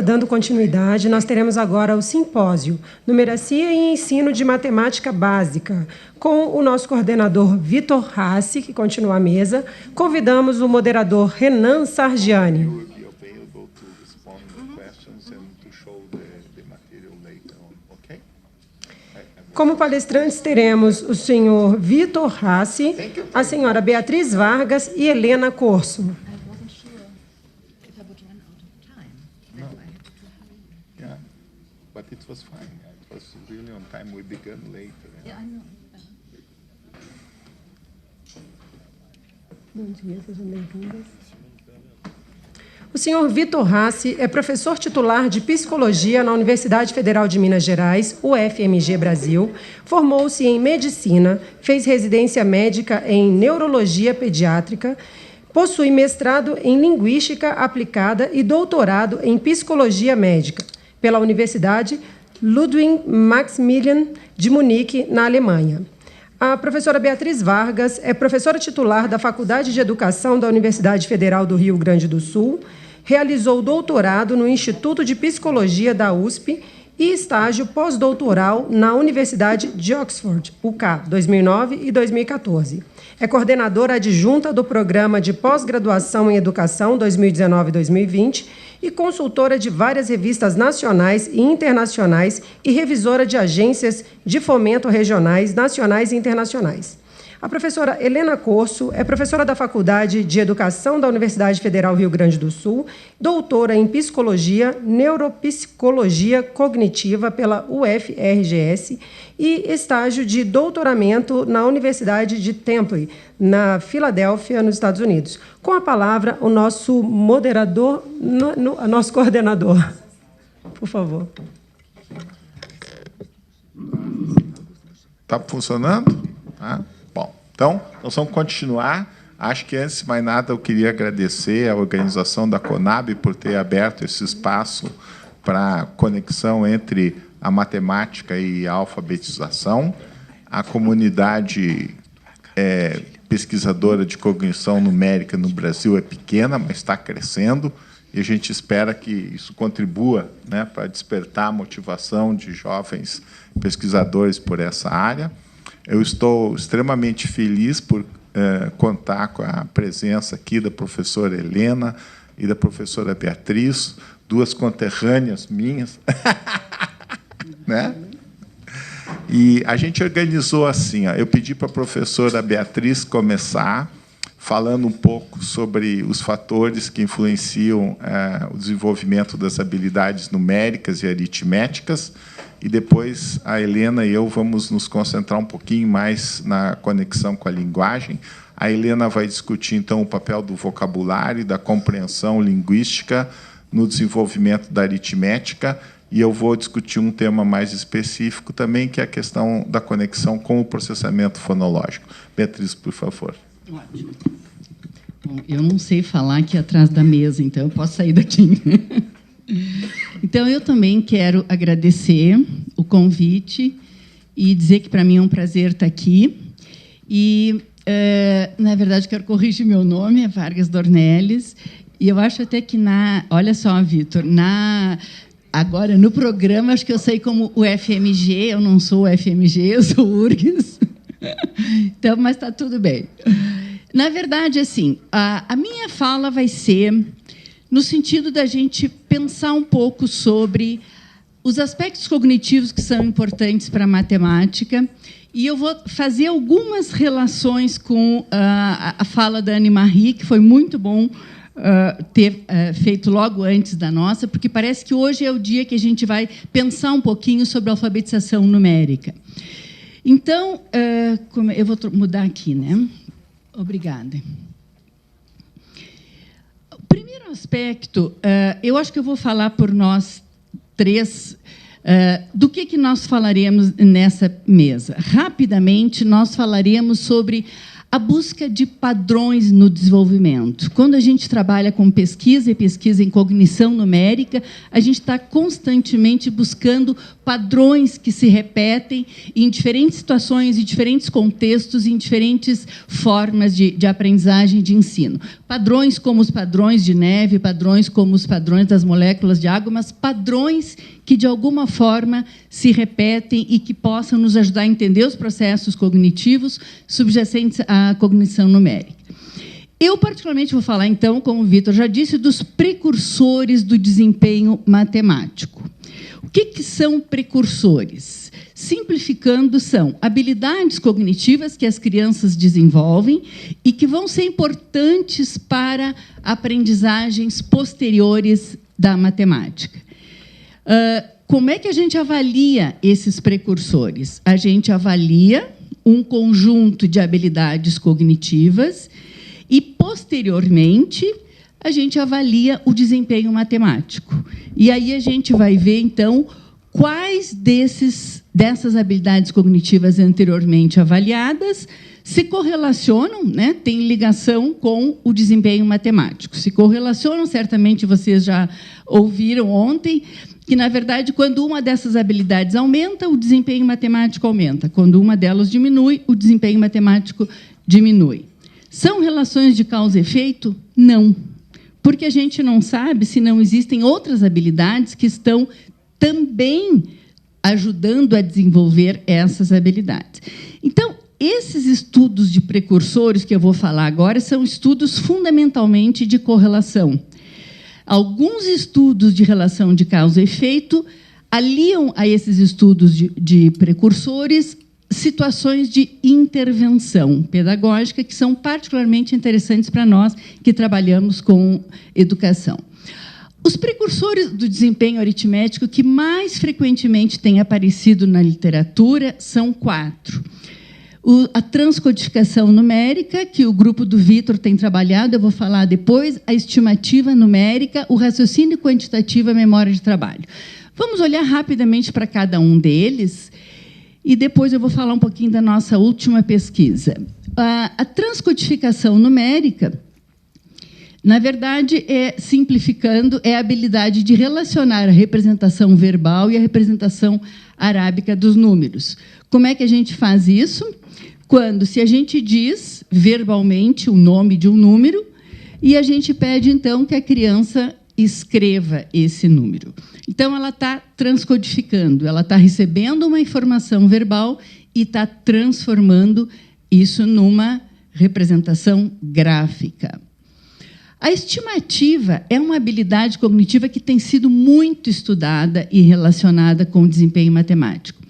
Dando continuidade, nós teremos agora o simpósio Numeracia e Ensino de Matemática Básica, com o nosso coordenador Vitor Hassi, que continua à mesa. Convidamos o moderador Renan Sargiani. Como palestrantes, teremos o senhor Vitor Hassi, a senhora Beatriz Vargas e Helena Corso. But it was fine. It was really on time. We began later. Yeah, I know. Bom dia, sejam bem-vindas. O senhor Vitor Hassi é professor titular de Psicologia na Universidade Federal de Minas Gerais, UFMG Brasil, formou-se em Medicina, fez residência médica em Neurologia Pediátrica, possui mestrado em Linguística Aplicada e doutorado em Psicologia Médica pela Universidade Ludwig Maximilian de Munique, na Alemanha. A professora Beatriz Vargas é professora titular da Faculdade de Educação da Universidade Federal do Rio Grande do Sul, realizou doutorado no Instituto de Psicologia da USP e estágio pós-doutoral na Universidade de Oxford, UK, 2009 e 2014. É coordenadora adjunta do Programa de Pós-Graduação em Educação 2019-2020 e consultora de várias revistas nacionais e internacionais e revisora de agências de fomento regionais, nacionais e internacionais. A professora Helena Corso é professora da Faculdade de Educação da Universidade Federal Rio Grande do Sul, doutora em Psicologia, Neuropsicologia Cognitiva pela UFRGS e estágio de doutoramento na Universidade de Temple, na Filadélfia, nos Estados Unidos. Com a palavra, o nosso moderador, nosso coordenador. Por favor. Está funcionando? Bom, então, nós vamos continuar. Acho que, antes de mais nada, eu queria agradecer à organização da CONAB por ter aberto esse espaço para conexão entre a matemática e a alfabetização. A comunidade pesquisadora de cognição numérica no Brasil é pequena, mas está crescendo, e a gente espera que isso contribua, né, para despertar a motivação de jovens pesquisadores por essa área. Eu estou extremamente feliz por contar com a presença aqui da professora Helena e da professora Beatriz, duas conterrâneas minhas. Né? E a gente organizou assim, eu pedi para a professora Beatriz começar falando um pouco sobre os fatores que influenciam o desenvolvimento das habilidades numéricas e aritméticas, e depois a Helena e eu vamos nos concentrar um pouquinho mais na conexão com a linguagem. A Helena vai discutir, então, o papel do vocabulário e da compreensão linguística no desenvolvimento da aritmética, e eu vou discutir um tema mais específico também, que é a questão da conexão com o processamento fonológico. Beatriz, por favor. Ótimo. Bom, eu não sei falar aqui atrás da mesa, então eu posso sair daqui. Então, eu também quero agradecer o convite e dizer que, para mim, é um prazer estar aqui. E, na verdade, quero corrigir meu nome, é Vargas Dornelles, e eu acho até que olha só, Vitor, agora, no programa, acho que eu sei como o FMG, eu não sou o FMG, eu sou o URGS. Então, mas está tudo bem. Na verdade, assim, a minha fala vai ser no sentido da gente pensar um pouco sobre os aspectos cognitivos que são importantes para a matemática, e eu vou fazer algumas relações com a fala da Anne-Marie, que foi muito bom ter feito logo antes da nossa, porque parece que hoje é o dia que a gente vai pensar um pouquinho sobre a alfabetização numérica. Então, eu vou mudar aqui, né? Obrigada. O primeiro aspecto, eu acho que eu vou falar por nós três, do que nós falaremos nessa mesa. Rapidamente, nós falaremos sobre a busca de padrões no desenvolvimento. Quando a gente trabalha com pesquisa e pesquisa em cognição numérica, a gente está constantemente buscando padrões que se repetem em diferentes situações, em diferentes contextos, em diferentes formas de aprendizagem e de ensino. Padrões como os padrões de neve, padrões como os padrões das moléculas de água, mas padrões que, de alguma forma, se repetem e que possam nos ajudar a entender os processos cognitivos subjacentes à cognição numérica. Eu, particularmente, vou falar, então, como o Vitor já disse, dos precursores do desempenho matemático. O que são precursores? Simplificando, são habilidades cognitivas que as crianças desenvolvem e que vão ser importantes para aprendizagens posteriores da matemática. Como é que a gente avalia esses precursores? A gente avalia um conjunto de habilidades cognitivas e, posteriormente, a gente avalia o desempenho matemático. E aí a gente vai ver, então, quais dessas habilidades cognitivas anteriormente avaliadas se correlacionam, né, têm ligação com o desempenho matemático. Se correlacionam, certamente vocês já ouviram ontem, que, na verdade, quando uma dessas habilidades aumenta, o desempenho matemático aumenta. Quando uma delas diminui, o desempenho matemático diminui. São relações de causa e efeito? Não. Porque a gente não sabe se não existem outras habilidades que estão também ajudando a desenvolver essas habilidades. Então, esses estudos de precursores que eu vou falar agora são estudos fundamentalmente de correlação. Alguns estudos de relação de causa e efeito aliam a esses estudos de precursores situações de intervenção pedagógica que são particularmente interessantes para nós que trabalhamos com educação. Os precursores do desempenho aritmético que mais frequentemente têm aparecido na literatura são 4. A transcodificação numérica, que o grupo do Vitor tem trabalhado, eu vou falar depois, a estimativa numérica, o raciocínio quantitativo e a memória de trabalho. Vamos olhar rapidamente para cada um deles e depois eu vou falar um pouquinho da nossa última pesquisa. A transcodificação numérica, na verdade, simplificando, é a habilidade de relacionar a representação verbal e a representação arábica dos números. Como é que a gente faz isso? Quando, se a gente diz verbalmente o nome de um número e a gente pede, então, que a criança escreva esse número. Então, ela está transcodificando, ela está recebendo uma informação verbal e está transformando isso numa representação gráfica. A estimativa é uma habilidade cognitiva que tem sido muito estudada e relacionada com o desempenho matemático.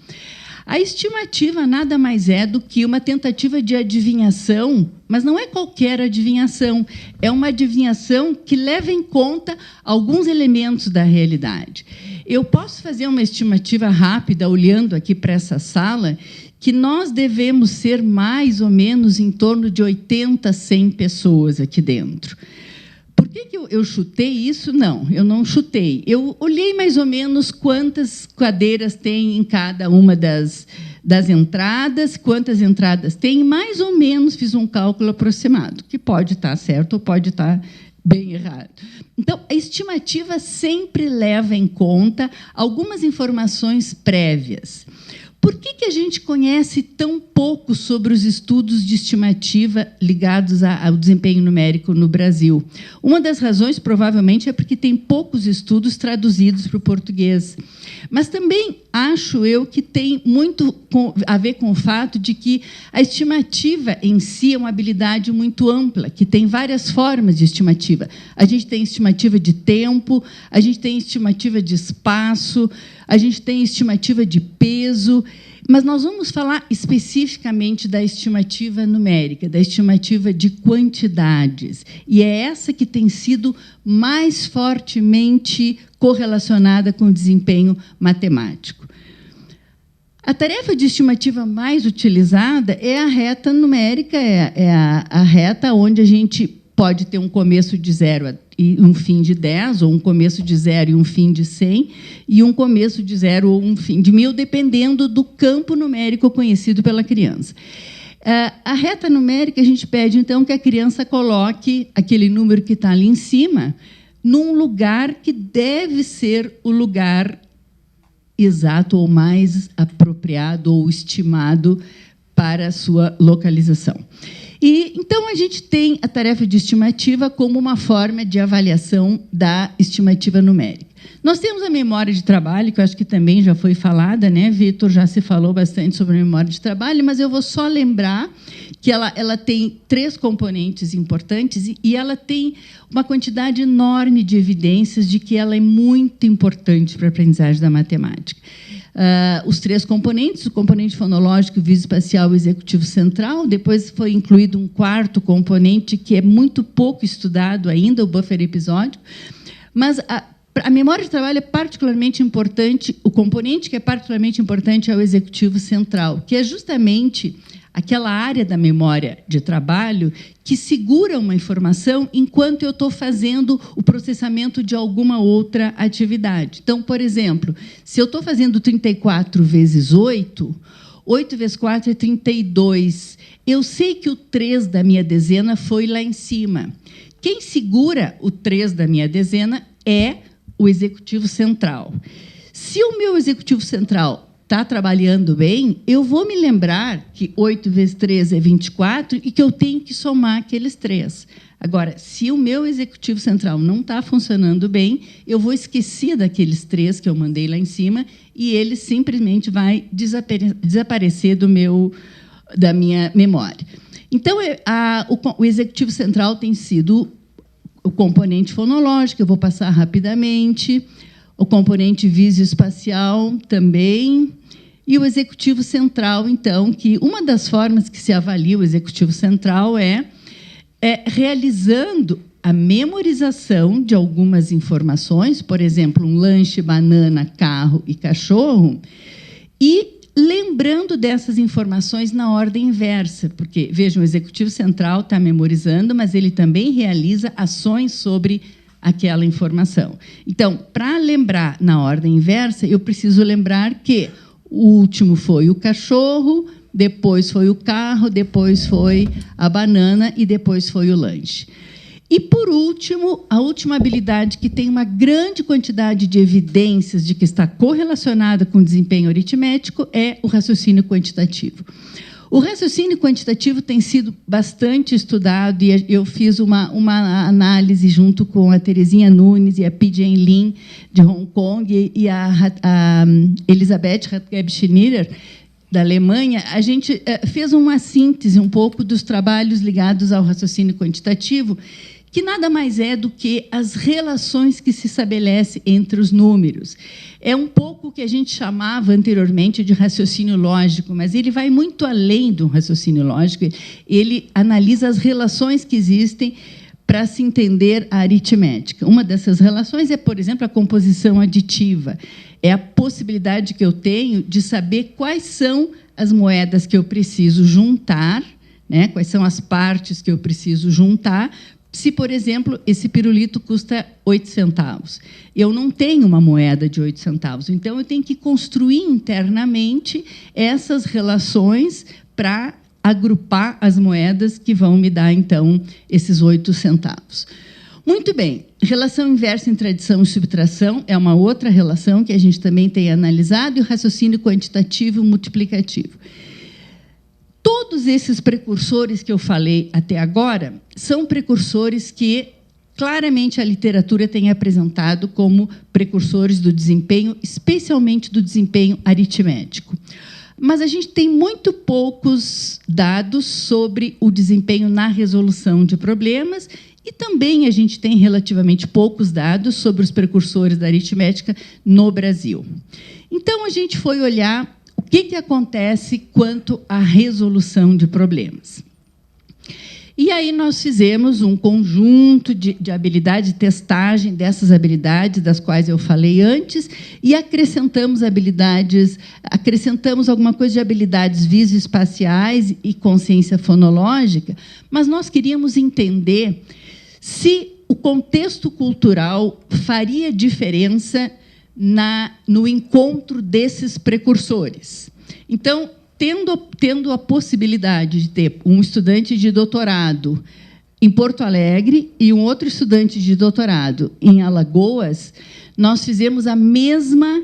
A estimativa nada mais é do que uma tentativa de adivinhação, mas não é qualquer adivinhação, é uma adivinhação que leva em conta alguns elementos da realidade. Eu posso fazer uma estimativa rápida, olhando aqui para essa sala, que nós devemos ser mais ou menos em torno de 80 a 100 pessoas aqui dentro. Por que eu chutei isso? Não, eu não chutei. Eu olhei mais ou menos quantas cadeiras tem em cada uma das entradas, quantas entradas tem, mais ou menos fiz um cálculo aproximado, que pode estar certo ou pode estar bem errado. Então, a estimativa sempre leva em conta algumas informações prévias. Por que a gente conhece tão pouco sobre os estudos de estimativa ligados ao desempenho numérico no Brasil? Uma das razões, provavelmente, é porque tem poucos estudos traduzidos para o português. Mas também acho eu que tem muito a ver com o fato de que a estimativa em si é uma habilidade muito ampla, que tem várias formas de estimativa. A gente tem estimativa de tempo, a gente tem estimativa de espaço, a gente tem estimativa de peso, mas nós vamos falar especificamente da estimativa numérica, da estimativa de quantidades. E é essa que tem sido mais fortemente correlacionada com o desempenho matemático. A tarefa de estimativa mais utilizada é a reta numérica, é a reta onde a gente pode ter um começo de 0 e um fim de 10, ou um começo de 0 e um fim de 100, e um começo de 0 ou um fim de 1000, dependendo do campo numérico conhecido pela criança. A reta numérica, a gente pede, então, que a criança coloque aquele número que está ali em cima num lugar que deve ser o lugar exato ou mais apropriado ou estimado para a sua localização. E, então, a gente tem a tarefa de estimativa como uma forma de avaliação da estimativa numérica. Nós temos a memória de trabalho, que eu acho que também já foi falada, né, Vitor? Já se falou bastante sobre a memória de trabalho, mas eu vou só lembrar que ela tem 3 componentes importantes e ela tem uma quantidade enorme de evidências de que ela é muito importante para a aprendizagem da matemática. Os 3 componentes, o componente fonológico, visoespacial e executivo central, depois foi incluído um 4º componente que é muito pouco estudado ainda, o buffer episódico, mas a memória de trabalho é particularmente importante, o componente que é particularmente importante é o executivo central, que é justamente aquela área da memória de trabalho que segura uma informação enquanto eu estou fazendo o processamento de alguma outra atividade. Então, por exemplo, se eu estou fazendo 34 vezes 8, 8 vezes 4 é 32. Eu sei que o 3 da minha dezena foi lá em cima. Quem segura o 3 da minha dezena é o executivo central. Se o meu executivo central está trabalhando bem, eu vou me lembrar que 8 vezes 3 é 24 e que eu tenho que somar aqueles 3. Agora, se o meu executivo central não está funcionando bem, eu vou esquecer daqueles 3 que eu mandei lá em cima e ele simplesmente vai desaparecer da minha memória. Então, o executivo central tem sido o componente fonológico, eu vou passar rapidamente, o componente visoespacial também, e o executivo central, então, que uma das formas que se avalia o executivo central é realizando a memorização de algumas informações, por exemplo, um lanche, banana, carro e cachorro, e lembrando dessas informações na ordem inversa, porque, vejam, o executivo central está memorizando, mas ele também realiza ações sobre aquela informação. Então, para lembrar na ordem inversa, eu preciso lembrar que o último foi o cachorro, depois foi o carro, depois foi a banana e depois foi o lanche. E, por último, a última habilidade que tem uma grande quantidade de evidências de que está correlacionada com o desempenho aritmético é o raciocínio quantitativo. O raciocínio quantitativo tem sido bastante estudado e eu fiz uma análise junto com a Terezinha Nunes e a Pijin Lin, de Hong Kong, e a Elisabeth Ratgeb-Schneider, da Alemanha. A gente fez uma síntese um pouco dos trabalhos ligados ao raciocínio quantitativo, que nada mais é do que as relações que se estabelecem entre os números. É um pouco o que a gente chamava anteriormente de raciocínio lógico, mas ele vai muito além do raciocínio lógico. Ele analisa as relações que existem para se entender a aritmética. Uma dessas relações é, por exemplo, a composição aditiva. É a possibilidade que eu tenho de saber quais são as moedas que eu preciso juntar, né? Quais são as partes que eu preciso juntar. Se, por exemplo, esse pirulito custa 8 centavos, eu não tenho uma moeda de 8 centavos, então eu tenho que construir internamente essas relações para agrupar as moedas que vão me dar, então, esses 8 centavos. Muito bem, relação inversa em tradição e subtração é uma outra relação que a gente também tem analisado, e o raciocínio quantitativo e multiplicativo. Todos esses precursores que eu falei até agora são precursores que claramente a literatura tem apresentado como precursores do desempenho, especialmente do desempenho aritmético. Mas a gente tem muito poucos dados sobre o desempenho na resolução de problemas e também a gente tem relativamente poucos dados sobre os precursores da aritmética no Brasil. Então, a gente foi olhar o que acontece quanto à resolução de problemas. E aí nós fizemos um conjunto de habilidades, de testagem dessas habilidades, das quais eu falei antes, e acrescentamos alguma coisa de habilidades visoespaciais e consciência fonológica, mas nós queríamos entender se o contexto cultural faria diferença no encontro desses precursores. Então, tendo a possibilidade de ter um estudante de doutorado em Porto Alegre e um outro estudante de doutorado em Alagoas, nós fizemos a mesma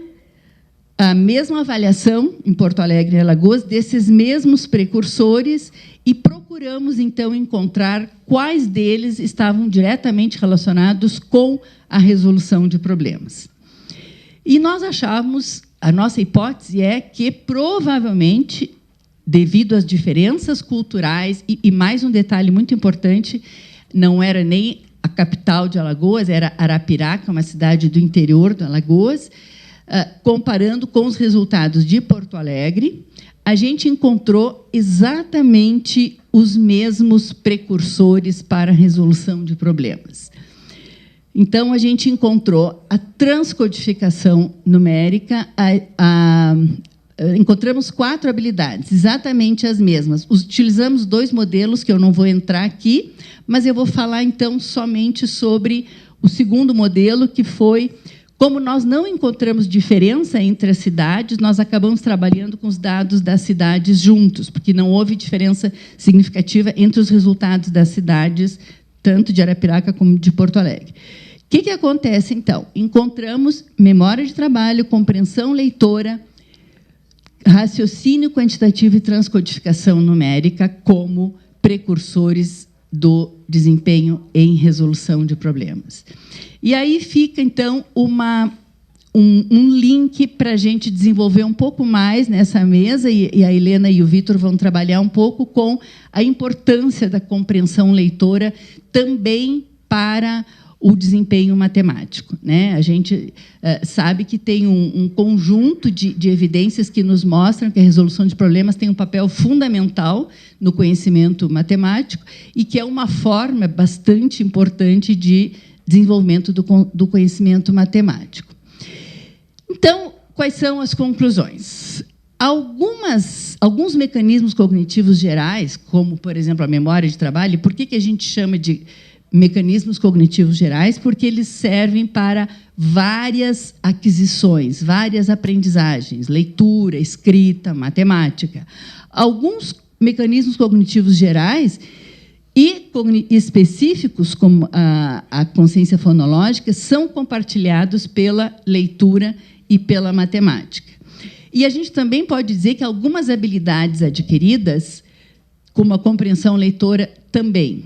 avaliação em Porto Alegre e Alagoas desses mesmos precursores e procuramos, então, encontrar quais deles estavam diretamente relacionados com a resolução de problemas. E nós achávamos, a nossa hipótese é que, provavelmente, devido às diferenças culturais, e mais um detalhe muito importante, não era nem a capital de Alagoas, era Arapiraca, uma cidade do interior de Alagoas, comparando com os resultados de Porto Alegre, a gente encontrou exatamente os mesmos precursores para a resolução de problemas. Então, a gente encontrou a transcodificação numérica, encontramos 4 habilidades, exatamente as mesmas. Utilizamos 2 modelos, que eu não vou entrar aqui, mas eu vou falar, então, somente sobre o segundo modelo, que foi, como nós não encontramos diferença entre as cidades, nós acabamos trabalhando com os dados das cidades juntos, porque não houve diferença significativa entre os resultados das cidades, tanto de Arapiraca como de Porto Alegre. O que acontece, então? Encontramos memória de trabalho, compreensão leitora, raciocínio quantitativo e transcodificação numérica como precursores do desempenho em resolução de problemas. E aí fica, então, um link para a gente desenvolver um pouco mais nessa mesa, e a Helena e o Vitor vão trabalhar um pouco com a importância da compreensão leitora também para o desempenho matemático, né? A gente sabe que tem um conjunto de evidências que nos mostram que a resolução de problemas tem um papel fundamental no conhecimento matemático e que é uma forma bastante importante de desenvolvimento do conhecimento matemático. Então, quais são as conclusões? Alguns mecanismos cognitivos gerais, como, por exemplo, a memória de trabalho, por que a gente chama de mecanismos cognitivos gerais? Porque eles servem para várias aquisições, várias aprendizagens, leitura, escrita, matemática. Alguns mecanismos cognitivos gerais e específicos, como a consciência fonológica, são compartilhados pela leitura e pela matemática. E a gente também pode dizer que algumas habilidades adquiridas, como a compreensão leitora, também.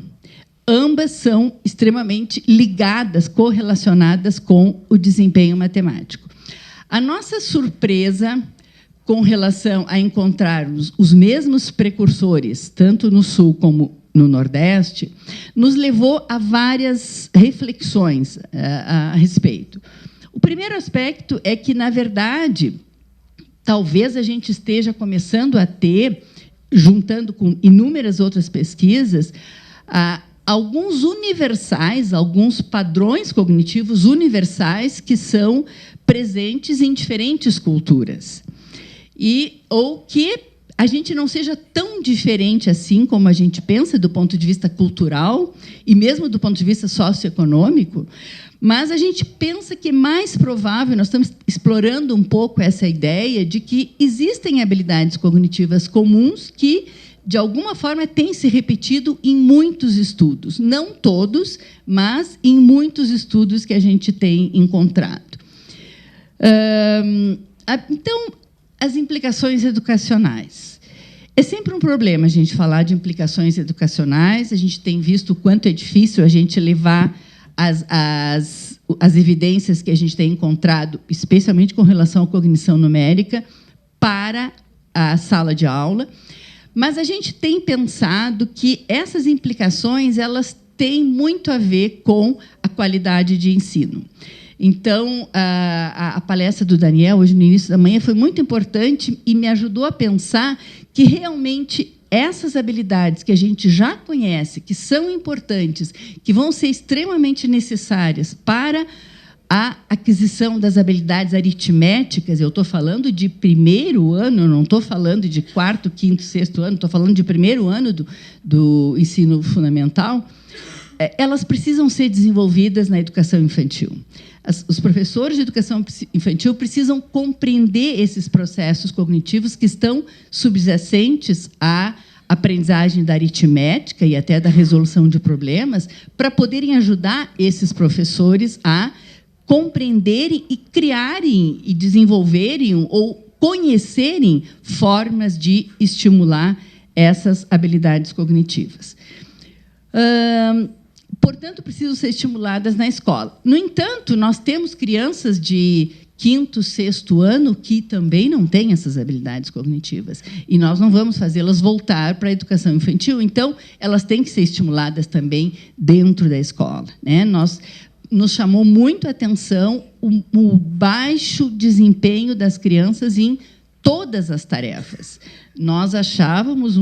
Ambas são extremamente ligadas, correlacionadas com o desempenho matemático. A nossa surpresa com relação a encontrarmos os mesmos precursores, tanto no Sul como no Nordeste, nos levou a várias reflexões a respeito. O primeiro aspecto é que, na verdade, talvez a gente esteja começando a ter, juntando com inúmeras outras pesquisas, alguns universais, alguns padrões cognitivos universais que são presentes em diferentes culturas. Ou que a gente não seja tão diferente assim como a gente pensa do ponto de vista cultural e mesmo do ponto de vista socioeconômico, mas a gente pensa que é mais provável, nós estamos explorando um pouco essa ideia de que existem habilidades cognitivas comuns que, de alguma forma, têm se repetido em muitos estudos. Não todos, mas em muitos estudos que a gente tem encontrado. Então, as implicações educacionais. É sempre um problema a gente falar de implicações educacionais. A gente tem visto o quanto é difícil a gente levar as evidências que a gente tem encontrado, especialmente com relação à cognição numérica, para a sala de aula. Mas a gente tem pensado que essas implicações elas têm muito a ver com a qualidade de ensino. Então, a palestra do Daniel, hoje no início da manhã, foi muito importante e me ajudou a pensar que, realmente, essas habilidades que a gente já conhece, que são importantes, que vão ser extremamente necessárias para a aquisição das habilidades aritméticas, eu estou falando de primeiro ano, não estou falando de quarto, quinto, sexto ano, estou falando de primeiro ano do ensino fundamental, elas precisam ser desenvolvidas na educação infantil. os professores de educação infantil precisam compreender esses processos cognitivos que estão subjacentes à aprendizagem da aritmética e até da resolução de problemas, para poderem ajudar esses professores a compreenderem e criarem e desenvolverem ou conhecerem formas de estimular essas habilidades cognitivas. Portanto, precisam ser estimuladas na escola. No entanto, nós temos crianças de 5º, 6º ano que também não têm essas habilidades cognitivas. E nós não vamos fazê-las voltar para a educação infantil. Então, elas têm que ser estimuladas também dentro da escola, né? Nos chamou muito a atenção o baixo desempenho das crianças em todas as tarefas. Nós achávamos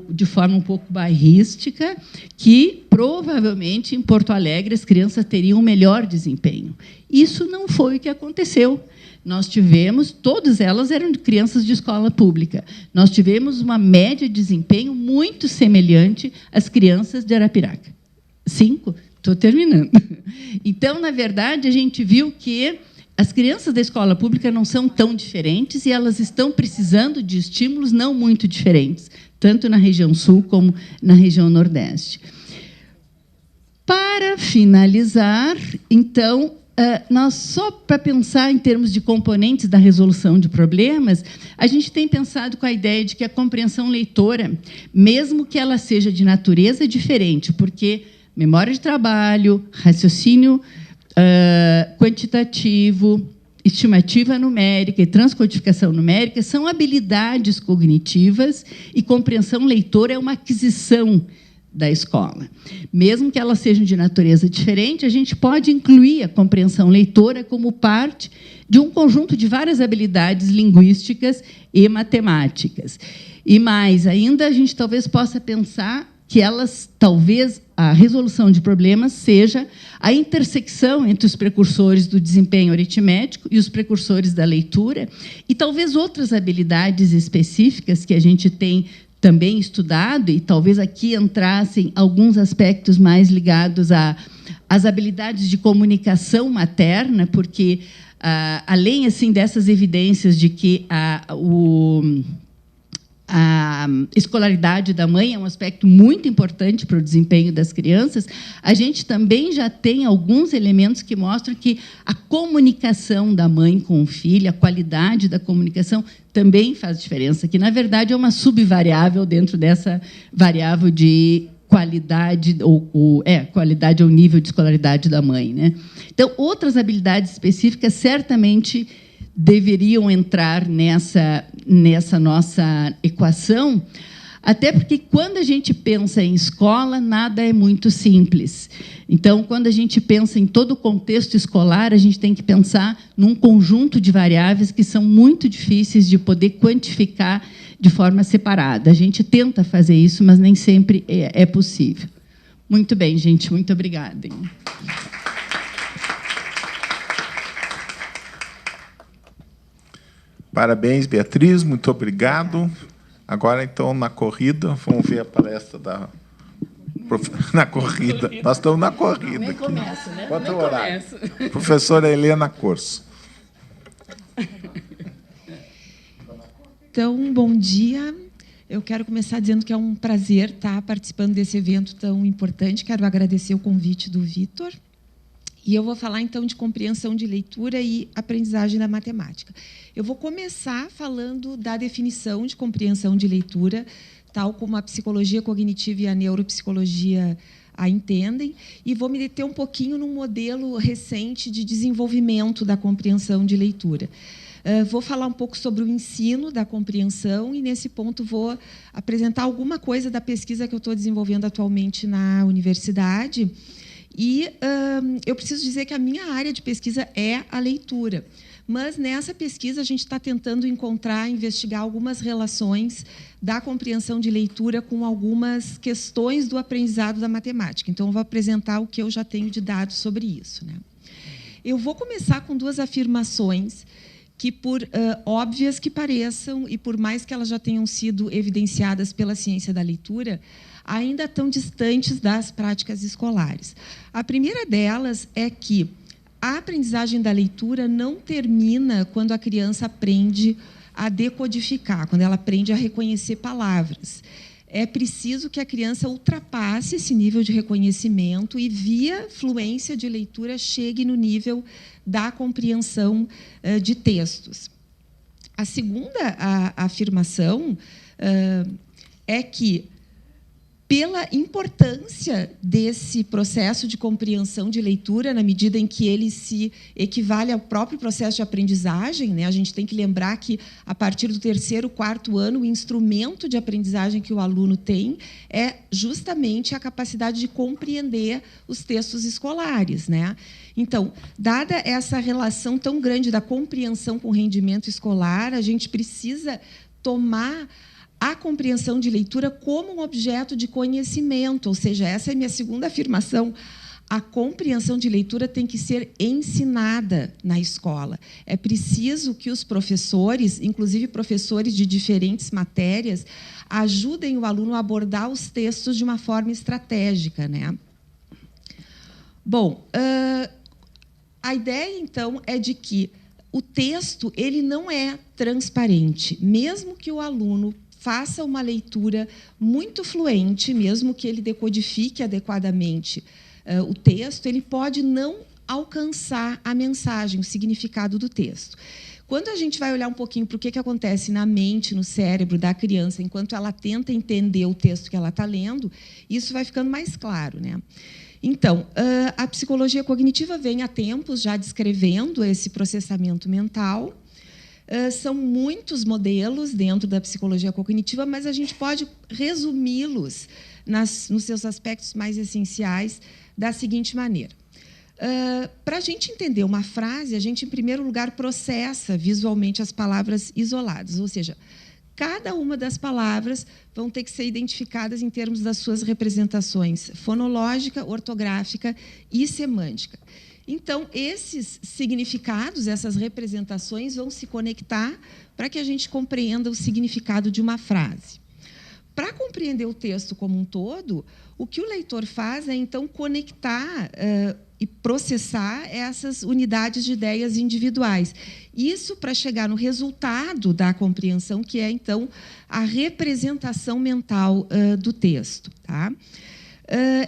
de forma um pouco bairrística, que provavelmente em Porto Alegre as crianças teriam um melhor desempenho. Isso não foi o que aconteceu. Nós tivemos, todas elas eram crianças de escola pública. Nós tivemos uma média de desempenho muito semelhante às crianças de Arapiraca. 5? Estou terminando. Então, na verdade, a gente viu que as crianças da escola pública não são tão diferentes e elas estão precisando de estímulos não muito diferentes, tanto na região sul como na região nordeste. Para finalizar, então, nós, só para pensar em termos de componentes da resolução de problemas, a gente tem pensado com a ideia de que a compreensão leitora, mesmo que ela seja de natureza diferente, porque memória de trabalho, raciocínio quantitativo, estimativa numérica e transcodificação numérica são habilidades cognitivas e compreensão leitora é uma aquisição da escola. Mesmo que elas sejam de natureza diferente, a gente pode incluir a compreensão leitora como parte de um conjunto de várias habilidades linguísticas e matemáticas. E mais ainda, a gente talvez possa pensar que talvez a resolução de problemas seja a intersecção entre os precursores do desempenho aritmético e os precursores da leitura, e talvez outras habilidades específicas que a gente tem também estudado, e talvez aqui entrassem alguns aspectos mais ligados às habilidades de comunicação materna, porque, além assim dessas evidências de que a escolaridade da mãe é um aspecto muito importante para o desempenho das crianças, a gente também já tem alguns elementos que mostram que a comunicação da mãe com o filho, a qualidade da comunicação, também faz diferença, que, na verdade, é uma subvariável dentro dessa variável de qualidade, qualidade ou nível de escolaridade da mãe, né? Então, outras habilidades específicas certamente deveriam entrar nessa nossa equação, até porque, quando a gente pensa em escola, nada é muito simples. Então, quando a gente pensa em todo o contexto escolar, a gente tem que pensar num conjunto de variáveis que são muito difíceis de poder quantificar de forma separada. A gente tenta fazer isso, mas nem sempre é possível. Muito bem, gente. Muito obrigada. Parabéns, Beatriz, muito obrigado. Agora, então, na corrida, vamos ver a palestra da... Na corrida. Nós estamos na corrida. Nem aqui. começa, né? Quanto o horário? Professora Helena Corso. Então, bom dia. Eu quero começar dizendo que é um prazer estar participando desse evento tão importante. Quero agradecer o convite do Vitor. E eu vou falar, então, de compreensão de leitura e aprendizagem da matemática. Eu vou começar falando da definição de compreensão de leitura, tal como a psicologia cognitiva e a neuropsicologia a entendem, e vou me deter um pouquinho num modelo recente de desenvolvimento da compreensão de leitura. Vou falar um pouco sobre o ensino da compreensão e, nesse ponto, vou apresentar alguma coisa da pesquisa que eu estou desenvolvendo atualmente na universidade. E eu preciso dizer que a minha área de pesquisa é a leitura. Mas, nessa pesquisa, a gente está tentando investigar algumas relações da compreensão de leitura com algumas questões do aprendizado da matemática. Então, eu vou apresentar o que eu já tenho de dados sobre isso, né? Eu vou começar com duas afirmações que, por óbvias que pareçam, e por mais que elas já tenham sido evidenciadas pela ciência da leitura, ainda estão distantes das práticas escolares. A primeira delas é que a aprendizagem da leitura não termina quando a criança aprende a decodificar, quando ela aprende a reconhecer palavras. É preciso que a criança ultrapasse esse nível de reconhecimento e, via fluência de leitura, chegue no nível da compreensão de textos. A segunda afirmação é que, pela importância desse processo de compreensão de leitura, na medida em que ele se equivale ao próprio processo de aprendizagem, né? A gente tem que lembrar que, a partir do 3º, 4º ano, o instrumento de aprendizagem que o aluno tem é justamente a capacidade de compreender os textos escolares, né? Então, dada essa relação tão grande da compreensão com o rendimento escolar, a gente precisa tomar a compreensão de leitura como um objeto de conhecimento, ou seja, essa é a minha segunda afirmação. A compreensão de leitura tem que ser ensinada na escola. É preciso que os professores, inclusive professores de diferentes matérias, ajudem o aluno a abordar os textos de uma forma estratégica, né? Bom, a ideia, então, é de que o texto ele não é transparente, mesmo que o aluno faça uma leitura muito fluente, mesmo que ele decodifique adequadamente o texto, ele pode não alcançar a mensagem, o significado do texto. Quando a gente vai olhar um pouquinho para o que acontece na mente, no cérebro da criança, enquanto ela tenta entender o texto que ela está lendo, isso vai ficando mais claro, né? Então, a psicologia cognitiva vem há tempos já descrevendo esse processamento mental. São muitos modelos dentro da psicologia cognitiva, mas a gente pode resumi-los nos seus aspectos mais essenciais da seguinte maneira. Para a gente entender uma frase, a gente, em primeiro lugar, processa visualmente as palavras isoladas, ou seja, cada uma das palavras vão ter que ser identificadas em termos das suas representações fonológica, ortográfica e semântica. Então, esses significados, essas representações, vão se conectar para que a gente compreenda o significado de uma frase. Para compreender o texto como um todo, o que o leitor faz é, então, conectar e processar essas unidades de ideias individuais. Isso para chegar no resultado da compreensão, que é, então, a representação mental do texto, tá?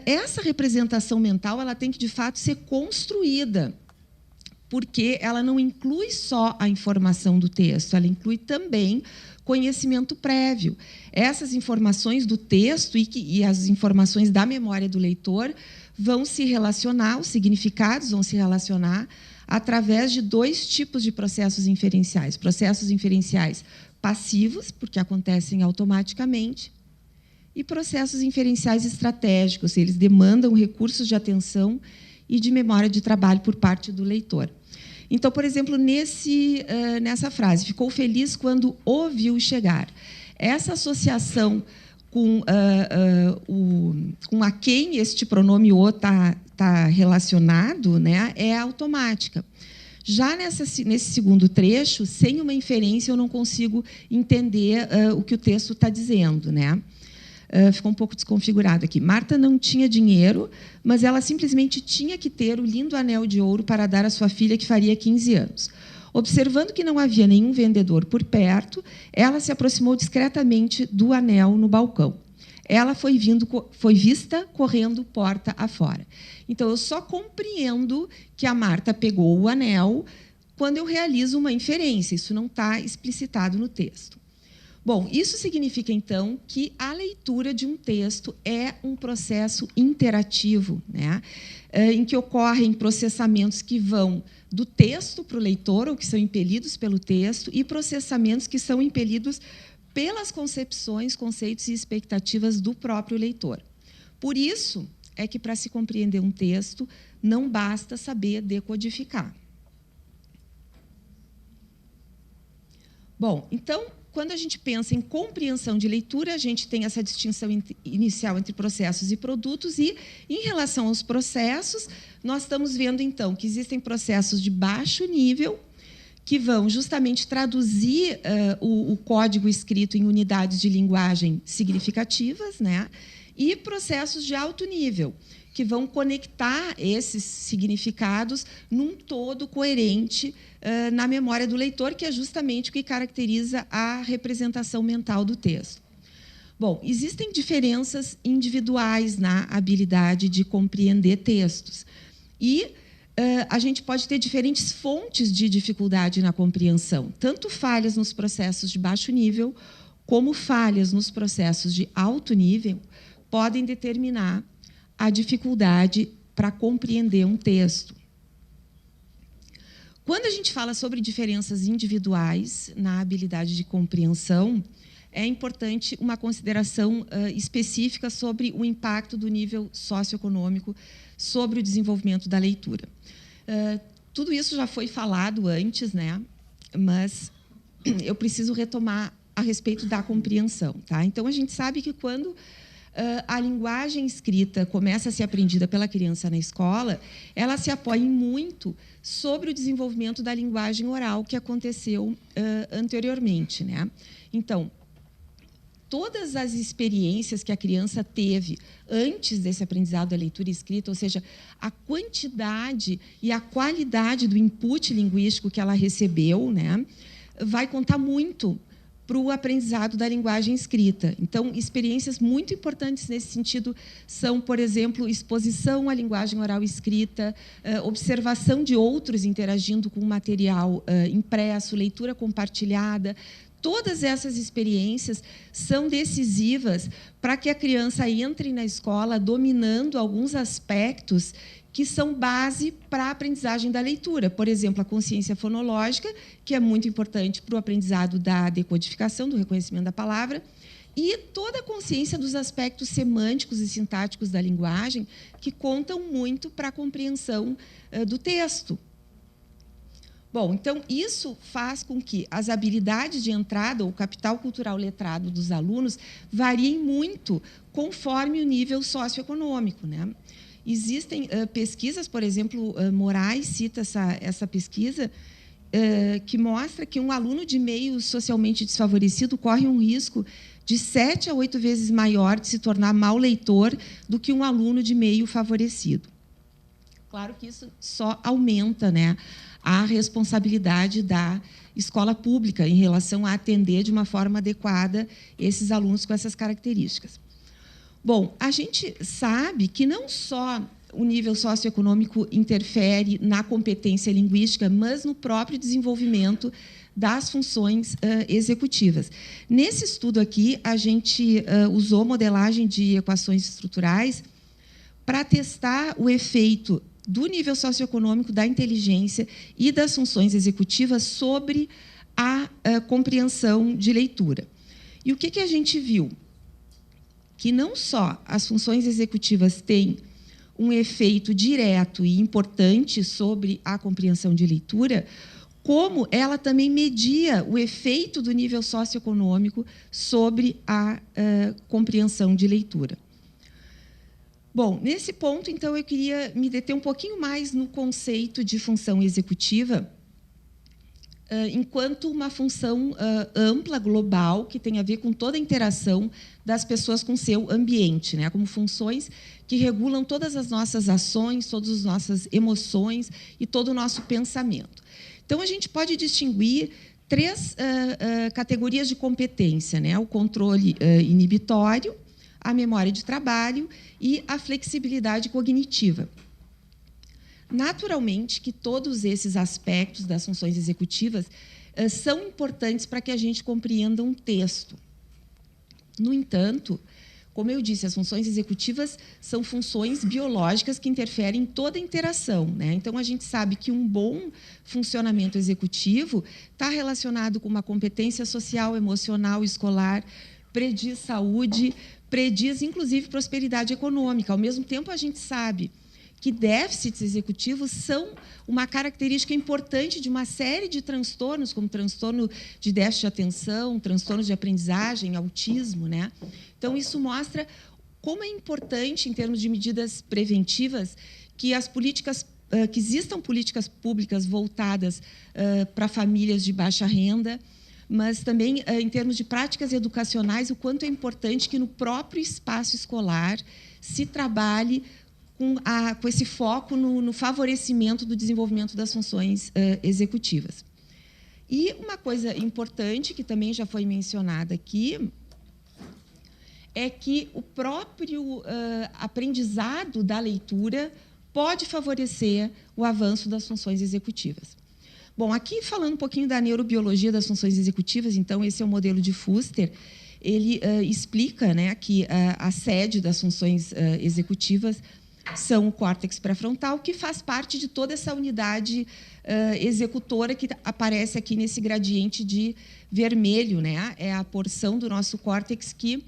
Essa representação mental ela tem que, de fato, ser construída, porque ela não inclui só a informação do texto, ela inclui também conhecimento prévio. Essas informações do texto e as informações da memória do leitor vão se relacionar, os significados vão se relacionar através de 2 tipos de processos inferenciais. Processos inferenciais passivos, porque acontecem automaticamente, e processos inferenciais estratégicos. Eles demandam recursos de atenção e de memória de trabalho por parte do leitor. Então, por exemplo, nessa frase, ficou feliz quando o viu chegar. Essa associação com a quem este pronome o está relacionado, né, é automática. Já nesse segundo trecho, sem uma inferência, eu não consigo entender o que o texto está dizendo, né? Ficou um pouco desconfigurado aqui. Marta não tinha dinheiro, mas ela simplesmente tinha que ter o lindo anel de ouro para dar à sua filha, que faria 15 anos. Observando que não havia nenhum vendedor por perto, ela se aproximou discretamente do anel no balcão. Ela foi vista correndo porta afora. Então, eu só compreendo que a Marta pegou o anel quando eu realizo uma inferência. Isso não está explicitado no texto. Bom, isso significa, então, que a leitura de um texto é um processo interativo, né, em que ocorrem processamentos que vão do texto para o leitor, ou que são impelidos pelo texto, e processamentos que são impelidos pelas concepções, conceitos e expectativas do próprio leitor. Por isso é que, para se compreender um texto, não basta saber decodificar. Bom, então, quando a gente pensa em compreensão de leitura, a gente tem essa distinção inicial entre processos e produtos, e, em relação aos processos, nós estamos vendo, então, que existem processos de baixo nível, que vão justamente traduzir o código escrito em unidades de linguagem significativas, né? e processos de alto nível, que vão conectar esses significados num todo coerente na memória do leitor, que é justamente o que caracteriza a representação mental do texto. Bom, existem diferenças individuais na habilidade de compreender textos. E a gente pode ter diferentes fontes de dificuldade na compreensão, tanto falhas nos processos de baixo nível, como falhas nos processos de alto nível, podem determinar a dificuldade para compreender um texto. Quando a gente fala sobre diferenças individuais na habilidade de compreensão, é importante uma consideração específica sobre o impacto do nível socioeconômico sobre o desenvolvimento da leitura. Tudo isso já foi falado antes, né? Mas eu preciso retomar a respeito da compreensão. Tá? Então, a gente sabe que quando a linguagem escrita começa a ser aprendida pela criança na escola, ela se apoia muito sobre o desenvolvimento da linguagem oral que aconteceu anteriormente, né? Então, todas as experiências que a criança teve antes desse aprendizado da leitura e escrita, ou seja, a quantidade e a qualidade do input linguístico que ela recebeu, né, vai contar muito para o aprendizado da linguagem escrita. Então, experiências muito importantes nesse sentido são, por exemplo, exposição à linguagem oral escrita, observação de outros interagindo com o material impresso, leitura compartilhada. Todas essas experiências são decisivas para que a criança entre na escola dominando alguns aspectos que são base para a aprendizagem da leitura. Por exemplo, a consciência fonológica, que é muito importante para o aprendizado da decodificação, do reconhecimento da palavra, e toda a consciência dos aspectos semânticos e sintáticos da linguagem, que contam muito para a compreensão do texto. Bom, então, isso faz com que as habilidades de entrada, ou capital cultural letrado dos alunos, variem muito conforme o nível socioeconômico, né? Existem pesquisas, por exemplo, Moraes cita essa pesquisa, que mostra que um aluno de meio socialmente desfavorecido corre um risco de 7 a 8 vezes maior de se tornar mau leitor do que um aluno de meio favorecido. Claro que isso só aumenta, né, a responsabilidade da escola pública em relação a atender de uma forma adequada esses alunos com essas características. Bom, a gente sabe que não só o nível socioeconômico interfere na competência linguística, mas no próprio desenvolvimento das funções executivas. Nesse estudo aqui, a gente usou modelagem de equações estruturais para testar o efeito do nível socioeconômico, da inteligência e das funções executivas sobre a compreensão de leitura. E o que a gente viu? Que não só as funções executivas têm um efeito direto e importante sobre a compreensão de leitura, como ela também media o efeito do nível socioeconômico sobre a compreensão de leitura. Bom, nesse ponto, então, eu queria me deter um pouquinho mais no conceito de função executiva, enquanto uma função ampla, global, que tem a ver com toda a interação das pessoas com seu ambiente, né? Como funções que regulam todas as nossas ações, todas as nossas emoções e todo o nosso pensamento. Então, a gente pode distinguir 3 categorias de competência, né? O controle inibitório, a memória de trabalho e a flexibilidade cognitiva. Naturalmente que todos esses aspectos das funções executivas são importantes para que a gente compreenda um texto. No entanto, como eu disse, as funções executivas são funções biológicas que interferem em toda a interação, né? Então, a gente sabe que um bom funcionamento executivo está relacionado com uma competência social, emocional, escolar, prediz saúde, prediz, inclusive, prosperidade econômica. Ao mesmo tempo, a gente sabe que déficits executivos são uma característica importante de uma série de transtornos, como transtorno de déficit de atenção, transtornos de aprendizagem, autismo, né? Então, isso mostra como é importante, em termos de medidas preventivas, que existam políticas públicas voltadas para famílias de baixa renda, mas também em termos de práticas educacionais, o quanto é importante que no próprio espaço escolar se trabalhe com esse foco no favorecimento do desenvolvimento das funções executivas. E uma coisa importante, que também já foi mencionada aqui, é que o próprio aprendizado da leitura pode favorecer o avanço das funções executivas. Bom, aqui falando um pouquinho da neurobiologia das funções executivas, então, esse é o modelo de Fuster. Ele explica, né, que a sede das funções executivas são o córtex pré-frontal, que faz parte de toda essa unidade executora que aparece aqui nesse gradiente de vermelho, né? É a porção do nosso córtex que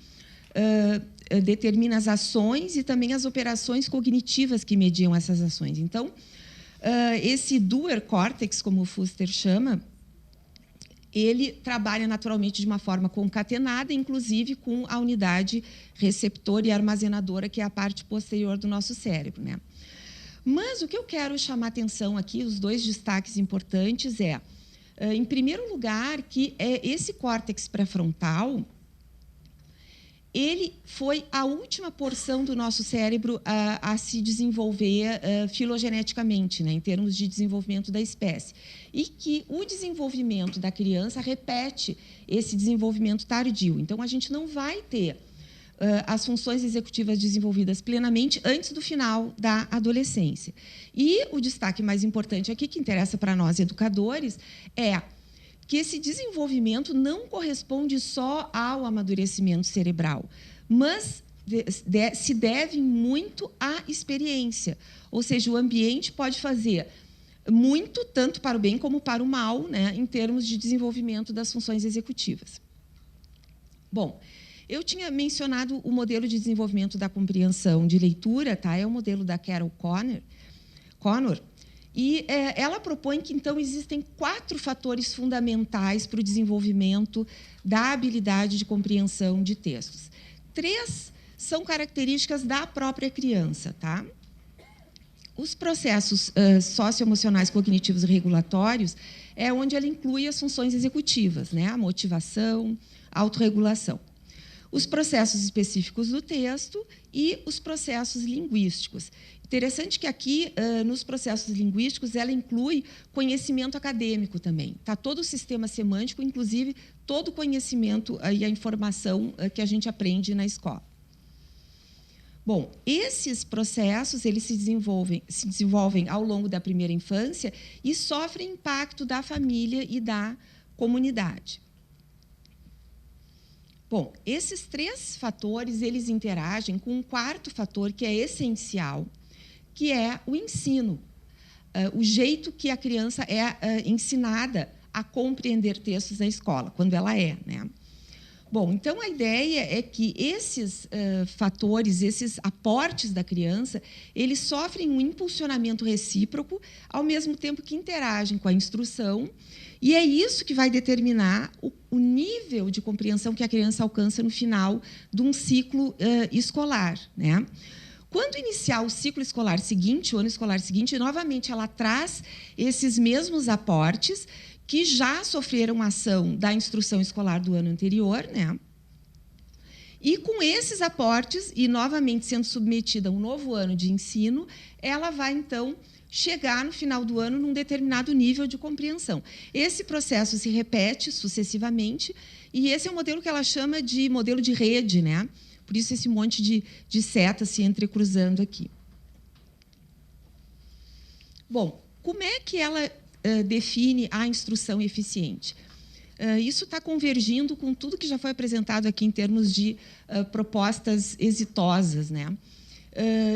determina as ações e também as operações cognitivas que mediam essas ações. Então, esse doer córtex, como o Fuster chama, ele trabalha naturalmente de uma forma concatenada, inclusive com a unidade receptora e armazenadora, que é a parte posterior do nosso cérebro, né? Mas o que eu quero chamar atenção aqui, os dois destaques importantes em primeiro lugar, que esse córtex pré-frontal, ele foi a última porção do nosso cérebro a se desenvolver filogeneticamente, né, em termos de desenvolvimento da espécie. E que o desenvolvimento da criança repete esse desenvolvimento tardio. Então, a gente não vai ter as funções executivas desenvolvidas plenamente antes do final da adolescência. E o destaque mais importante aqui, que interessa para nós educadores, é que esse desenvolvimento não corresponde só ao amadurecimento cerebral, mas se deve muito à experiência. Ou seja, o ambiente pode fazer muito, tanto para o bem como para o mal, né, em termos de desenvolvimento das funções executivas. Bom, eu tinha mencionado o modelo de desenvolvimento da compreensão de leitura, tá? É o modelo da Carol Connor. E ela propõe que, então, existem 4 fatores fundamentais para o desenvolvimento da habilidade de compreensão de textos. 3 são características da própria criança. Tá? Os processos socioemocionais, cognitivos e regulatórios é onde ela inclui as funções executivas, né? A motivação, a autorregulação. Os processos específicos do texto e os processos linguísticos. Interessante que aqui, nos processos linguísticos, ela inclui conhecimento acadêmico também. Tá? Todo o sistema semântico, inclusive todo o conhecimento e a informação que a gente aprende na escola. Bom, esses processos eles se desenvolvem ao longo da primeira infância e sofrem impacto da família e da comunidade. Bom, esses 3 fatores eles interagem com um 4º fator que é essencial, que é o ensino, o jeito que a criança é ensinada a compreender textos na escola, quando ela né? Bom, então a ideia é que esses fatores, esses aportes da criança, eles sofrem um impulsionamento recíproco, ao mesmo tempo que interagem com a instrução, e é isso que vai determinar o nível de compreensão que a criança alcança no final de um ciclo escolar, né? Quando iniciar o ciclo escolar seguinte, o ano escolar seguinte, novamente ela traz esses mesmos aportes que já sofreram ação da instrução escolar do ano anterior, né? E com esses aportes, e novamente sendo submetida a um novo ano de ensino, ela vai, então, chegar no final do ano num determinado nível de compreensão. Esse processo se repete sucessivamente, e esse é o modelo que ela chama de modelo de rede, né? Por isso, esse monte de setas se entrecruzando aqui. Bom, como é que ela define a instrução eficiente? Isso está convergindo com tudo que já foi apresentado aqui em termos de propostas exitosas, né?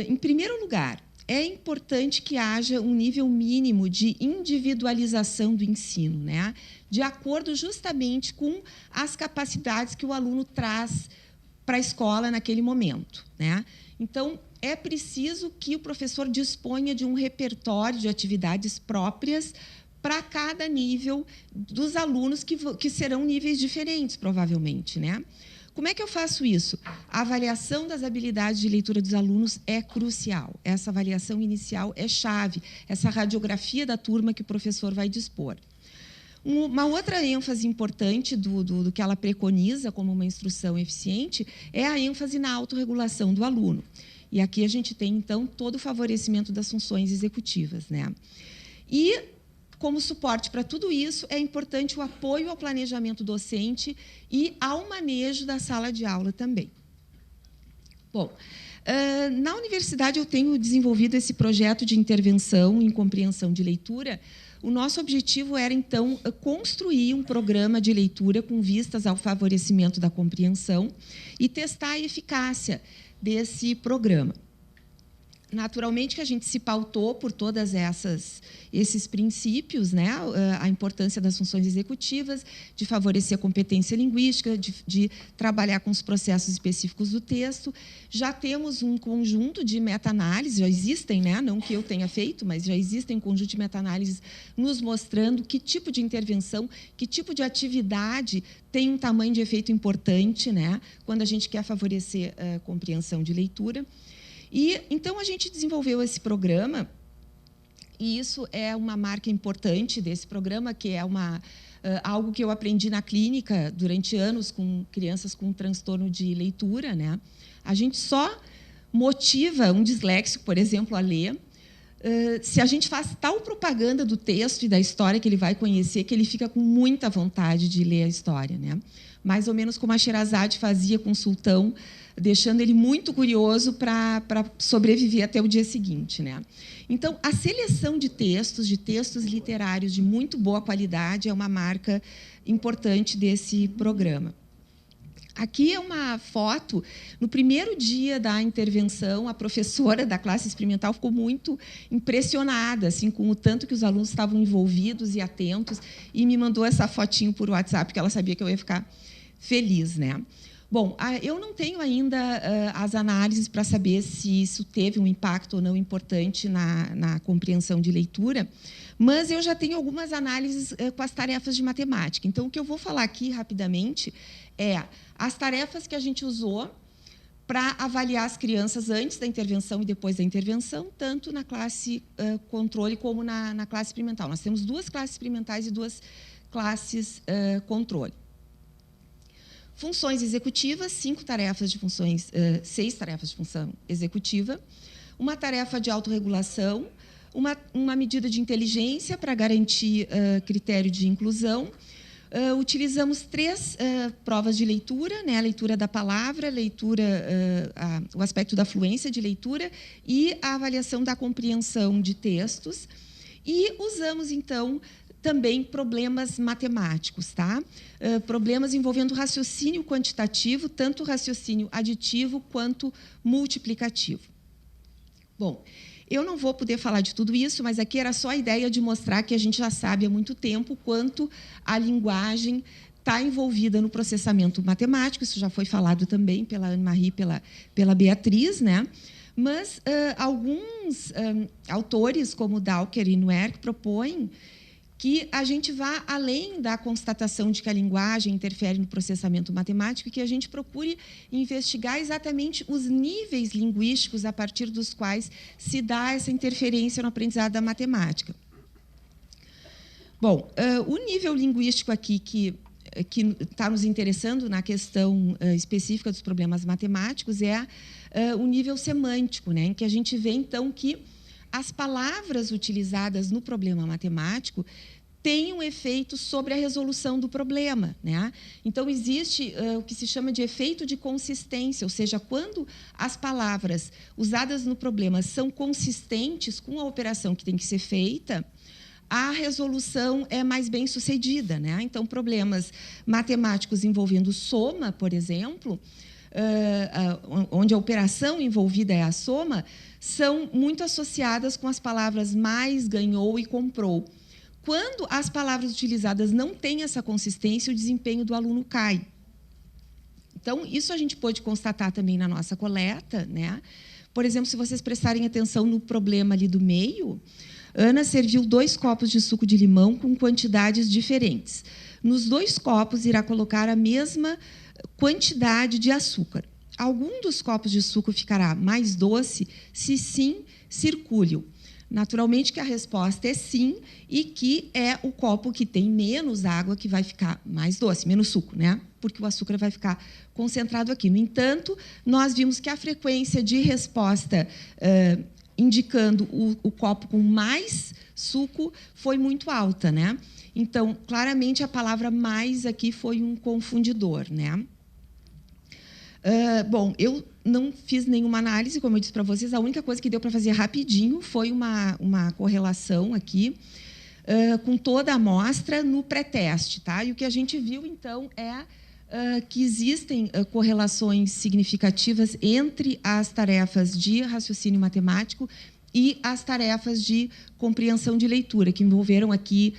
Em primeiro lugar, é importante que haja um nível mínimo de individualização do ensino, né? De acordo justamente com as capacidades que o aluno traz para a escola naquele momento, né? Então, é preciso que o professor disponha de um repertório de atividades próprias para cada nível dos alunos, que serão níveis diferentes, provavelmente, né? Como é que eu faço isso? A avaliação das habilidades de leitura dos alunos é crucial. Essa avaliação inicial é chave, essa radiografia da turma que o professor vai dispor. Uma outra ênfase importante do que ela preconiza como uma instrução eficiente é a ênfase na autorregulação do aluno. E aqui a gente tem, então, todo o favorecimento das funções executivas, né? E, como suporte para tudo isso, é importante o apoio ao planejamento docente e ao manejo da sala de aula também. Bom, na universidade eu tenho desenvolvido esse projeto de intervenção em compreensão de leitura. O nosso objetivo era, então, construir um programa de leitura com vistas ao favorecimento da compreensão e testar a eficácia desse programa. Naturalmente que a gente se pautou por todas esses princípios, né? A importância das funções executivas, de favorecer a competência linguística, de trabalhar com os processos específicos do texto. Já temos um conjunto de meta-análises, já existem, né? Não que eu tenha feito, mas já existem um conjunto de meta-análises nos mostrando que tipo de intervenção, que tipo de atividade tem um tamanho de efeito importante, né? Quando a gente quer favorecer a compreensão de leitura. E, então, a gente desenvolveu esse programa, e isso é uma marca importante desse programa, que é algo que eu aprendi na clínica durante anos com crianças com transtorno de leitura, né? A gente só motiva um disléxico, por exemplo, a ler, se a gente faz tal propaganda do texto e da história que ele vai conhecer, que ele fica com muita vontade de ler a história, né? Mais ou menos como a Sherazade fazia com o Sultão, deixando ele muito curioso para sobreviver até o dia seguinte, né? Então, a seleção de textos literários de muito boa qualidade é uma marca importante desse programa. Aqui é uma foto. No primeiro dia da intervenção, a professora da classe experimental ficou muito impressionada, assim, com o tanto que os alunos estavam envolvidos e atentos, e me mandou essa fotinho por WhatsApp, porque ela sabia que eu ia ficar feliz, né? Bom, eu não tenho ainda as análises para saber se isso teve um impacto ou não importante na compreensão de leitura, mas eu já tenho algumas análises com as tarefas de matemática. Então, o que eu vou falar aqui rapidamente é as tarefas que a gente usou para avaliar as crianças antes da intervenção e depois da intervenção, tanto na classe controle como na classe experimental. Nós temos 2 classes experimentais e 2 classes controle. Funções executivas, 6 tarefas de função executiva, uma tarefa de autorregulação, uma medida de inteligência para garantir critério de inclusão. Utilizamos 3 provas de leitura, né? A leitura da palavra, o aspecto da fluência de leitura e a avaliação da compreensão de textos. E usamos, então, também problemas matemáticos, tá? Problemas envolvendo raciocínio quantitativo, tanto raciocínio aditivo quanto multiplicativo. Bom, eu não vou poder falar de tudo isso, mas aqui era só a ideia de mostrar que a gente já sabe há muito tempo quanto a linguagem está envolvida no processamento matemático. Isso já foi falado também pela Anne-Marie, pela Beatriz, né? Mas alguns autores, como Dawker e Nuerck, propõem que a gente vá além da constatação de que a linguagem interfere no processamento matemático e que a gente procure investigar exatamente os níveis linguísticos a partir dos quais se dá essa interferência no aprendizado da matemática. Bom, o nível linguístico aqui que está nos interessando na questão específica dos problemas matemáticos é o nível semântico, né, em que a gente vê, então, que as palavras utilizadas no problema matemático têm um efeito sobre a resolução do problema, né? Então, existe o que se chama de efeito de consistência, ou seja, quando as palavras usadas no problema são consistentes com a operação que tem que ser feita, a resolução é mais bem sucedida, né? Então, problemas matemáticos envolvendo soma, por exemplo, onde a operação envolvida é a soma, são muito associadas com as palavras mais, ganhou e comprou. Quando as palavras utilizadas não têm essa consistência, o desempenho do aluno cai. Então, isso a gente pôde constatar também na nossa coleta, né? Por exemplo, se vocês prestarem atenção no problema ali do meio, Ana serviu 2 copos de suco de limão com quantidades diferentes. Nos 2 copos, irá colocar a mesma quantidade de açúcar. Algum dos copos de suco ficará mais doce? Se sim, circule-o. Naturalmente que a resposta é sim, e que é o copo que tem menos água que vai ficar mais doce, menos suco, né? Porque o açúcar vai ficar concentrado aqui. No entanto, nós vimos que a frequência de resposta indicando o copo com mais suco foi muito alta, né? Então, claramente, a palavra mais aqui foi um confundidor, né? Bom, eu não fiz nenhuma análise, como eu disse para vocês, a única coisa que deu para fazer rapidinho foi uma correlação aqui com toda a amostra no pré-teste. Tá? E o que a gente viu, então, é que existem correlações significativas entre as tarefas de raciocínio matemático e as tarefas de compreensão de leitura, que envolveram aqui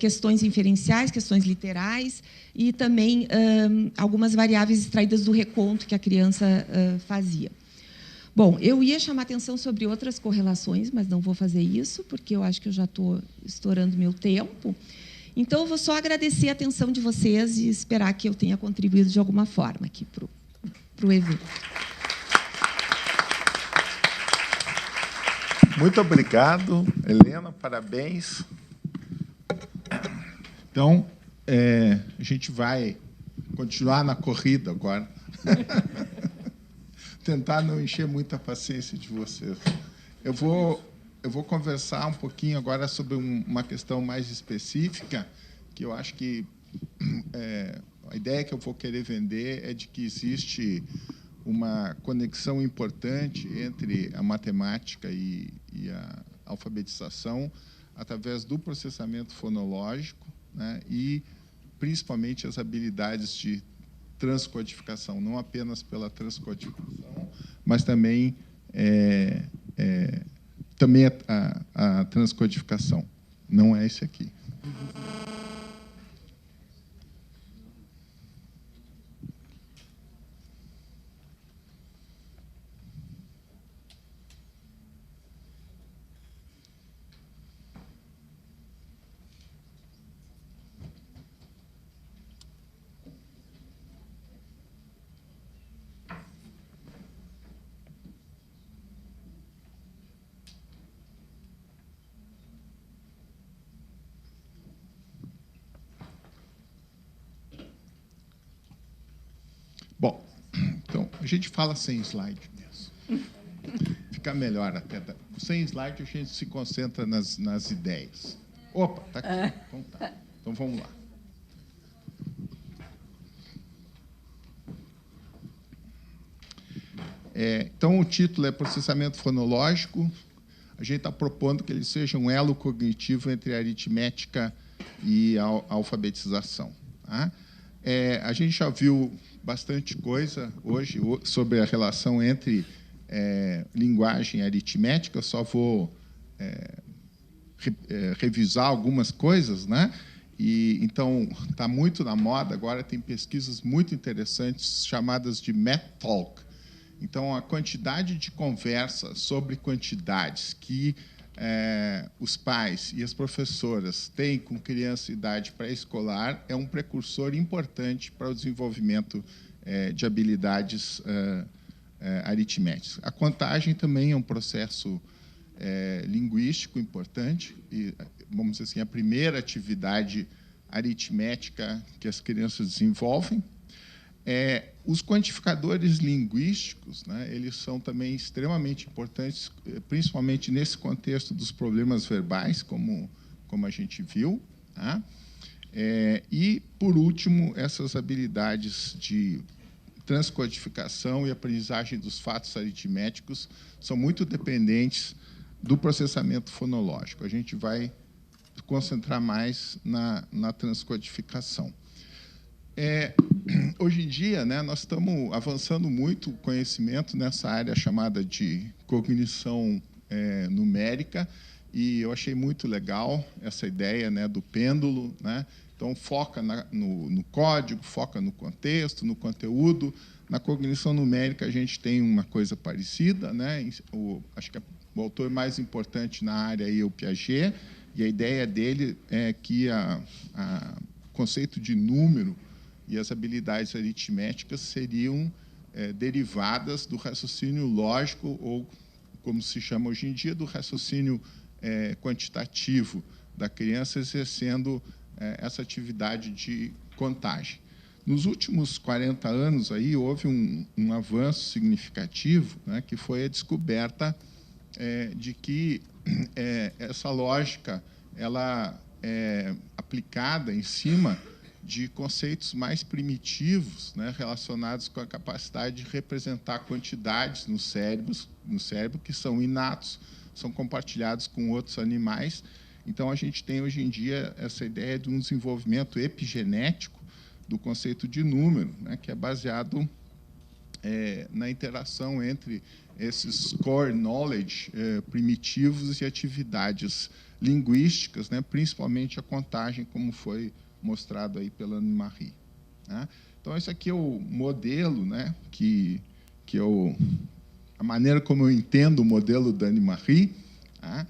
questões inferenciais, questões literais e também algumas variáveis extraídas do reconto que a criança fazia. Bom, eu ia chamar atenção sobre outras correlações, mas não vou fazer isso, porque eu acho que eu já estou estourando meu tempo. Então, eu vou só agradecer a atenção de vocês e esperar que eu tenha contribuído de alguma forma aqui para o evento. Muito obrigado, Helena, parabéns. Então, a gente vai continuar na corrida agora. Tentar não encher muita paciência de vocês. Eu vou conversar um pouquinho agora sobre uma questão mais específica, que eu acho que a ideia que eu vou querer vender é de que existe uma conexão importante entre a matemática e a alfabetização através do processamento fonológico, né, e principalmente as habilidades de transcodificação, não apenas pela transcodificação, mas também a transcodificação. Não é esse aqui. Bom, então, a gente fala sem slide mesmo. Fica melhor até. Sem slide, a gente se concentra nas ideias. Opa, está aqui. Então, tá. Então, vamos lá. Então, o título é Processamento Fonológico. A gente está propondo que ele seja um elo cognitivo entre a aritmética e a alfabetização. Tá? A gente já viu bastante coisa hoje sobre a relação entre linguagem e aritmética. Eu só vou revisar algumas coisas, né? E então está muito na moda agora, tem pesquisas muito interessantes chamadas de Math Talk. Então, a quantidade de conversa sobre quantidades que os pais e as professoras têm com criança em idade pré-escolar é um precursor importante para o desenvolvimento de habilidades aritméticas. A contagem também é um processo linguístico importante e, vamos dizer assim, a primeira atividade aritmética que as crianças desenvolvem. Os quantificadores linguísticos, né, eles são também extremamente importantes, principalmente nesse contexto dos problemas verbais, como a gente viu. Tá? E, por último, essas habilidades de transcodificação e aprendizagem dos fatos aritméticos são muito dependentes do processamento fonológico. A gente vai concentrar mais na transcodificação. Hoje em dia, né, nós estamos avançando muito o conhecimento nessa área chamada de cognição numérica, e eu achei muito legal essa ideia, né, do pêndulo, né? Então, foca no código, foca no contexto, no conteúdo. Na cognição numérica, a gente tem uma coisa parecida, né? Acho que o autor mais importante na área aí é o Piaget, e a ideia dele é que o conceito de número e as habilidades aritméticas seriam derivadas do raciocínio lógico, ou, como se chama hoje em dia, do raciocínio quantitativo da criança exercendo essa atividade de contagem. Nos últimos 40 anos aí, houve um avanço significativo, né, que foi a descoberta de que essa lógica ela é aplicada em cima de conceitos mais primitivos, né, relacionados com a capacidade de representar quantidades no cérebro que são inatos, são compartilhados com outros animais. Então, a gente tem, hoje em dia, essa ideia de um desenvolvimento epigenético do conceito de número, né, que é baseado na interação entre esses core knowledge primitivos e atividades linguísticas, né, principalmente a contagem, como foi mostrado aí pela Anne-Marie, né? Então, esse aqui é o modelo, né, a maneira como eu entendo o modelo da Anne-Marie, né,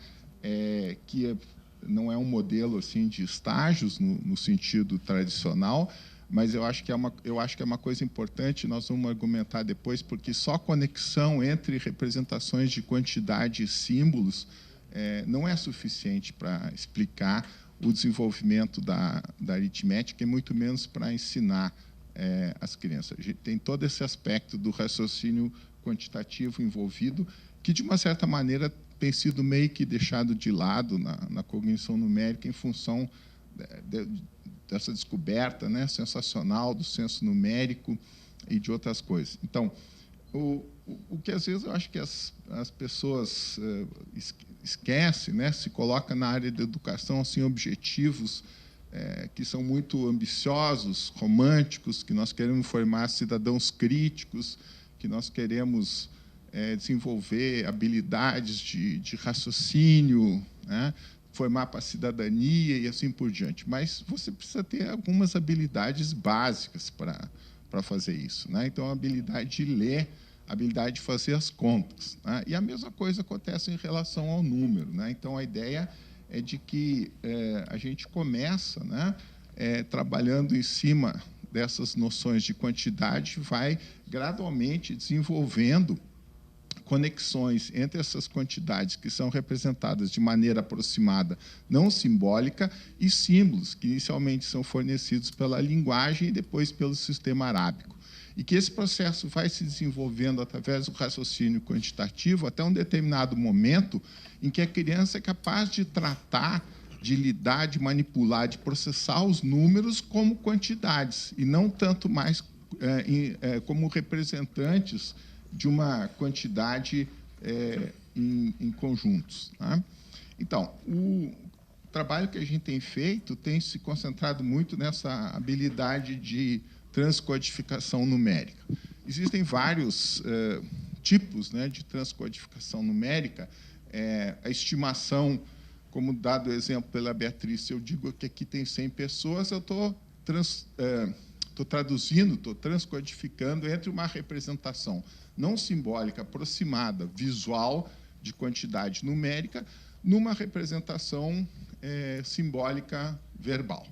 que não é um modelo assim de estágios no sentido tradicional, mas eu acho que é uma coisa importante, nós vamos argumentar depois, porque só conexão entre representações de quantidade e símbolos não é suficiente para explicar o desenvolvimento da aritmética, e muito menos para ensinar as crianças. A gente tem todo esse aspecto do raciocínio quantitativo envolvido, que, de uma certa maneira, tem sido meio que deixado de lado na cognição numérica em função dessa descoberta, né, sensacional do senso numérico e de outras coisas. Então, o que às vezes eu acho que as pessoas esquecem, né, se coloca na área da educação assim, objetivos que são muito ambiciosos, românticos, que nós queremos formar cidadãos críticos, que nós queremos desenvolver habilidades de raciocínio, né, formar para a cidadania e assim por diante. Mas você precisa ter algumas habilidades básicas para fazer isso, né? Então, a habilidade de ler, a habilidade de fazer as contas, né? E a mesma coisa acontece em relação ao número, né? Então, a ideia é de que a gente começa, né, trabalhando em cima dessas noções de quantidade, vai gradualmente desenvolvendo conexões entre essas quantidades que são representadas de maneira aproximada, não simbólica, e símbolos que inicialmente são fornecidos pela linguagem e depois pelo sistema arábico. E que esse processo vai se desenvolvendo através do raciocínio quantitativo até um determinado momento em que a criança é capaz de tratar, de lidar, de manipular, de processar os números como quantidades, e não tanto mais como representantes de uma quantidade em conjuntos, né? Então, o trabalho que a gente tem feito tem se concentrado muito nessa habilidade de transcodificação numérica. Existem vários tipos, né, de transcodificação numérica. A estimação, como dado o exemplo pela Beatriz, se eu digo que aqui tem 100 pessoas, eu estou traduzindo, estou transcodificando entre uma representação não simbólica, aproximada, visual, de quantidade numérica, numa representação simbólica verbal.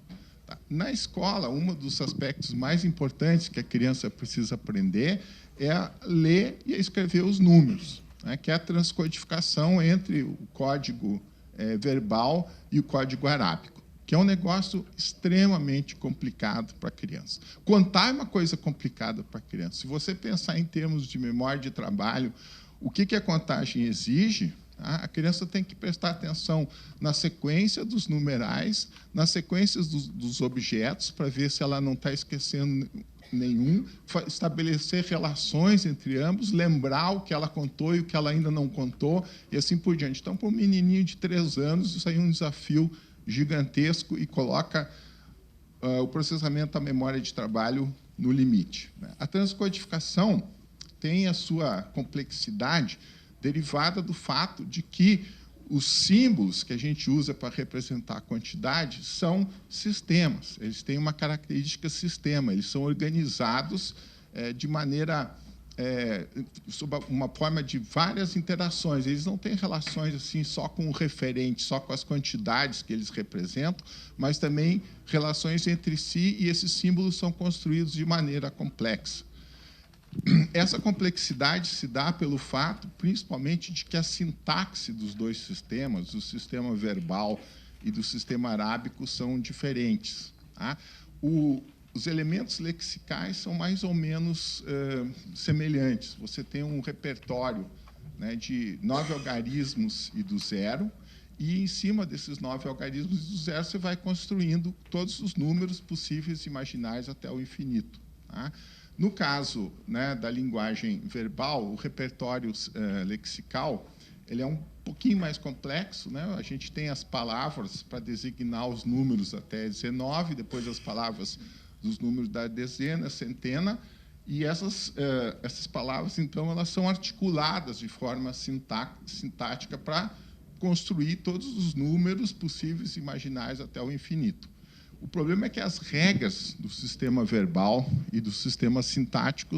Tá? Na escola, um dos aspectos mais importantes que a criança precisa aprender é a ler e a escrever os números, né, que é a transcodificação entre o código verbal e o código arábico, que é um negócio extremamente complicado para a criança. Contar é uma coisa complicada para a criança. Se você pensar em termos de memória de trabalho, o que a contagem exige, a criança tem que prestar atenção na sequência dos numerais, nas sequências dos objetos, para ver se ela não está esquecendo nenhum, estabelecer relações entre ambos, lembrar o que ela contou e o que ela ainda não contou, e assim por diante. Então, para um menininho de 3 anos, isso aí é um desafio gigantesco e coloca o processamento da memória de trabalho no limite, né? A transcodificação tem a sua complexidade derivada do fato de que os símbolos que a gente usa para representar a quantidade são sistemas. Eles têm uma característica sistema, eles são organizados de maneira sob uma forma de várias interações. Eles não têm relações assim só com o referente, só com as quantidades que eles representam, mas também relações entre si, e esses símbolos são construídos de maneira complexa. essa complexidade se dá pelo fato, principalmente, de que a sintaxe dos dois sistemas, do sistema verbal e do sistema arábico, são diferentes. Tá? Os elementos lexicais são mais ou menos semelhantes. Você tem um repertório, né, de 9 algarismos e do zero, e, em cima desses 9 algarismos e do zero, você vai construindo todos os números possíveis e imaginários até o infinito. Tá? No caso, né, da linguagem verbal, o repertório lexical ele é um pouquinho mais complexo. Né? A gente tem as palavras para designar os números até 19, depois as palavras dos números da dezena, centena, e essas palavras, então, elas são articuladas de forma sintática para construir todos os números possíveis e imaginários até o infinito. O problema é que as regras do sistema verbal e do sistema sintático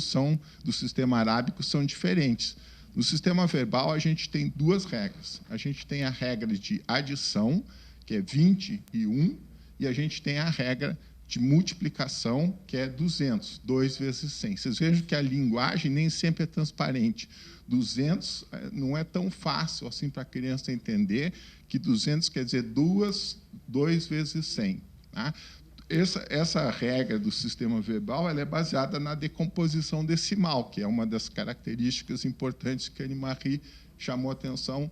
do sistema arábico são diferentes. No sistema verbal, a gente tem 2 regras. A gente tem a regra de adição, que é 20 e 1, e a gente tem a regra de multiplicação, que é 200, 2 vezes 100. Vocês vejam que a linguagem nem sempre é transparente. 200 não é tão fácil assim para a criança entender que 200 quer dizer 2 vezes 100. Tá? Essa regra do sistema verbal ela é baseada na decomposição decimal, que é uma das características importantes que a Anne-Marie chamou a atenção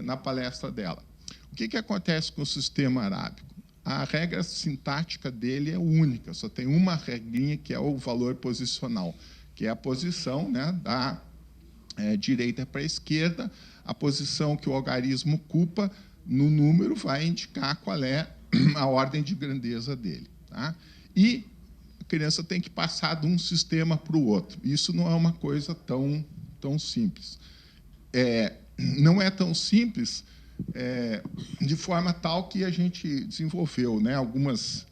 na palestra dela. O que acontece com o sistema arábico? A regra sintática dele é única, só tem uma regrinha, que é o valor posicional, que é a posição, né, da direita para a esquerda. A posição que o algarismo ocupa no número vai indicar qual é a ordem de grandeza dele. Tá? E a criança tem que passar de um sistema para o outro. Isso não é uma coisa tão simples. Não é tão simples de forma tal que a gente desenvolveu, né, algumas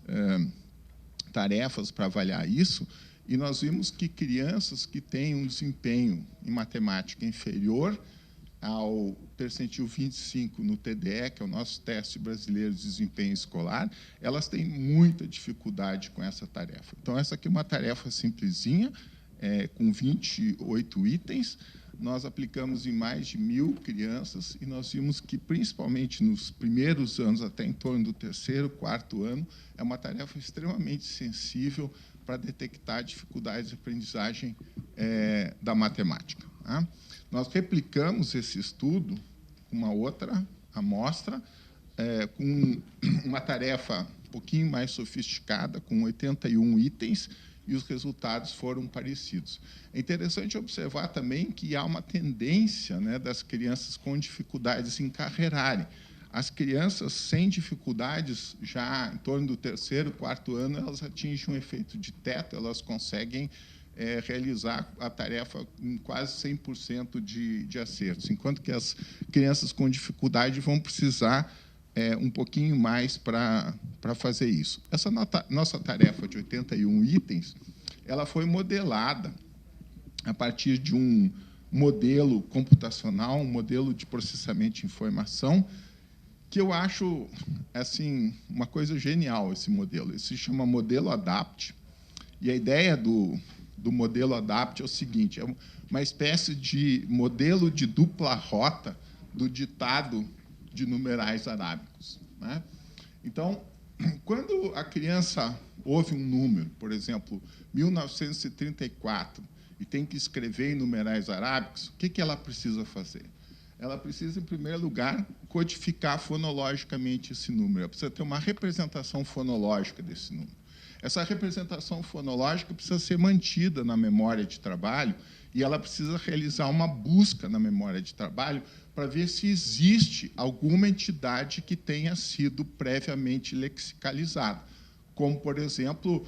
tarefas para avaliar isso, e nós vimos que crianças que têm um desempenho em matemática inferior ao percentil 25 no TDE, que é o nosso teste brasileiro de desempenho escolar, elas têm muita dificuldade com essa tarefa. Então, essa aqui é uma tarefa simplesinha, com 28 itens. Nós aplicamos em mais de 1.000 crianças e nós vimos que, principalmente nos primeiros anos, até em torno do 3º, 4º ano, é uma tarefa extremamente sensível para detectar dificuldades de aprendizagem da matemática. Tá? Nós replicamos esse estudo com uma outra amostra, com uma tarefa um pouquinho mais sofisticada, com 81 itens, e os resultados foram parecidos. É interessante observar também que há uma tendência, né, das crianças com dificuldades em encarreirarem. As crianças sem dificuldades, já em torno do 3º, 4º ano, elas atingem um efeito de teto, elas conseguem realizar a tarefa em quase 100% de acertos, enquanto que as crianças com dificuldade vão precisar um pouquinho mais para fazer isso. Essa nossa tarefa de 81 itens, ela foi modelada a partir de um modelo computacional, um modelo de processamento de informação, que eu acho assim uma coisa genial, esse modelo. Ele se chama modelo ADAPT, e a ideia do modelo ADAPT é o seguinte: é uma espécie de modelo de dupla rota do ditado de numerais arábicos. Né? Então, quando a criança ouve um número, por exemplo, 1934, e tem que escrever em numerais arábicos, o que ela precisa fazer? Ela precisa, em primeiro lugar, codificar fonologicamente esse número. Ela precisa ter uma representação fonológica desse número. Essa representação fonológica precisa ser mantida na memória de trabalho e ela precisa realizar uma busca na memória de trabalho para ver se existe alguma entidade que tenha sido previamente lexicalizada, como, por exemplo,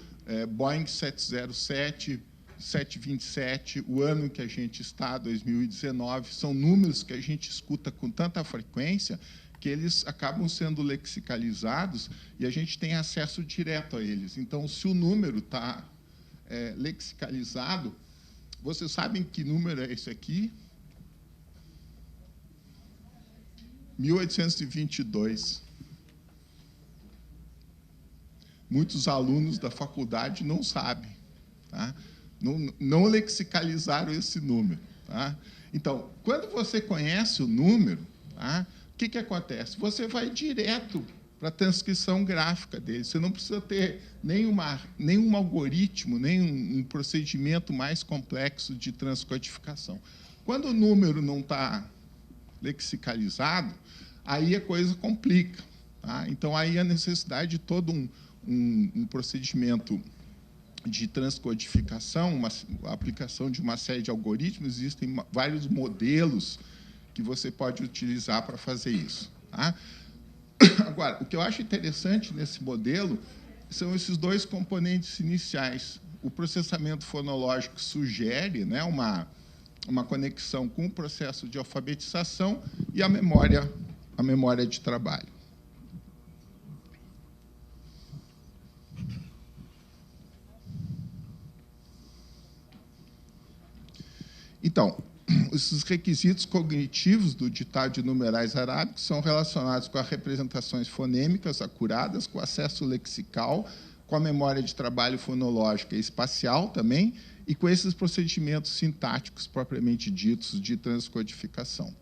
Boeing 707, 727, o ano em que a gente está, 2019, são números que a gente escuta com tanta frequência que eles acabam sendo lexicalizados e a gente tem acesso direto a eles. Então, se o número está lexicalizado, vocês sabem que número é esse aqui? 1822. Muitos alunos da faculdade não sabem. Tá? Não lexicalizaram esse número. Tá? Então, quando você conhece o número, tá, o que acontece? Você vai direto para a transcrição gráfica dele. Você não precisa ter nenhum algoritmo, nem um procedimento mais complexo de transcodificação. Quando o número não está lexicalizado, aí a coisa complica. Tá? Então, aí a necessidade de todo um procedimento de transcodificação, a aplicação de uma série de algoritmos, existem vários modelos que você pode utilizar para fazer isso. Tá? Agora, o que eu acho interessante nesse modelo são esses dois componentes iniciais. O processamento fonológico sugere, né, uma conexão com o processo de alfabetização e a memória de trabalho. Então, esses requisitos cognitivos do ditado de numerais arábicos são relacionados com as representações fonêmicas acuradas, com o acesso lexical, com a memória de trabalho fonológica e espacial também, e com esses procedimentos sintáticos propriamente ditos de transcodificação.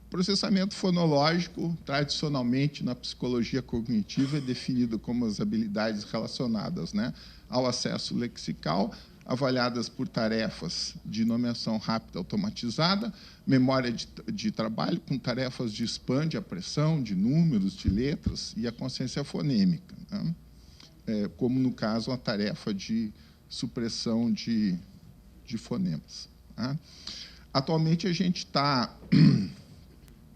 Processamento fonológico, tradicionalmente, na psicologia cognitiva, é definido como as habilidades relacionadas, né, ao acesso lexical, avaliadas por tarefas de nomeação rápida automatizada, memória de trabalho com tarefas de span, de apressão, de números, de letras, e a consciência fonêmica, né? Como, no caso, a tarefa de supressão de fonemas. Tá? Atualmente, a gente está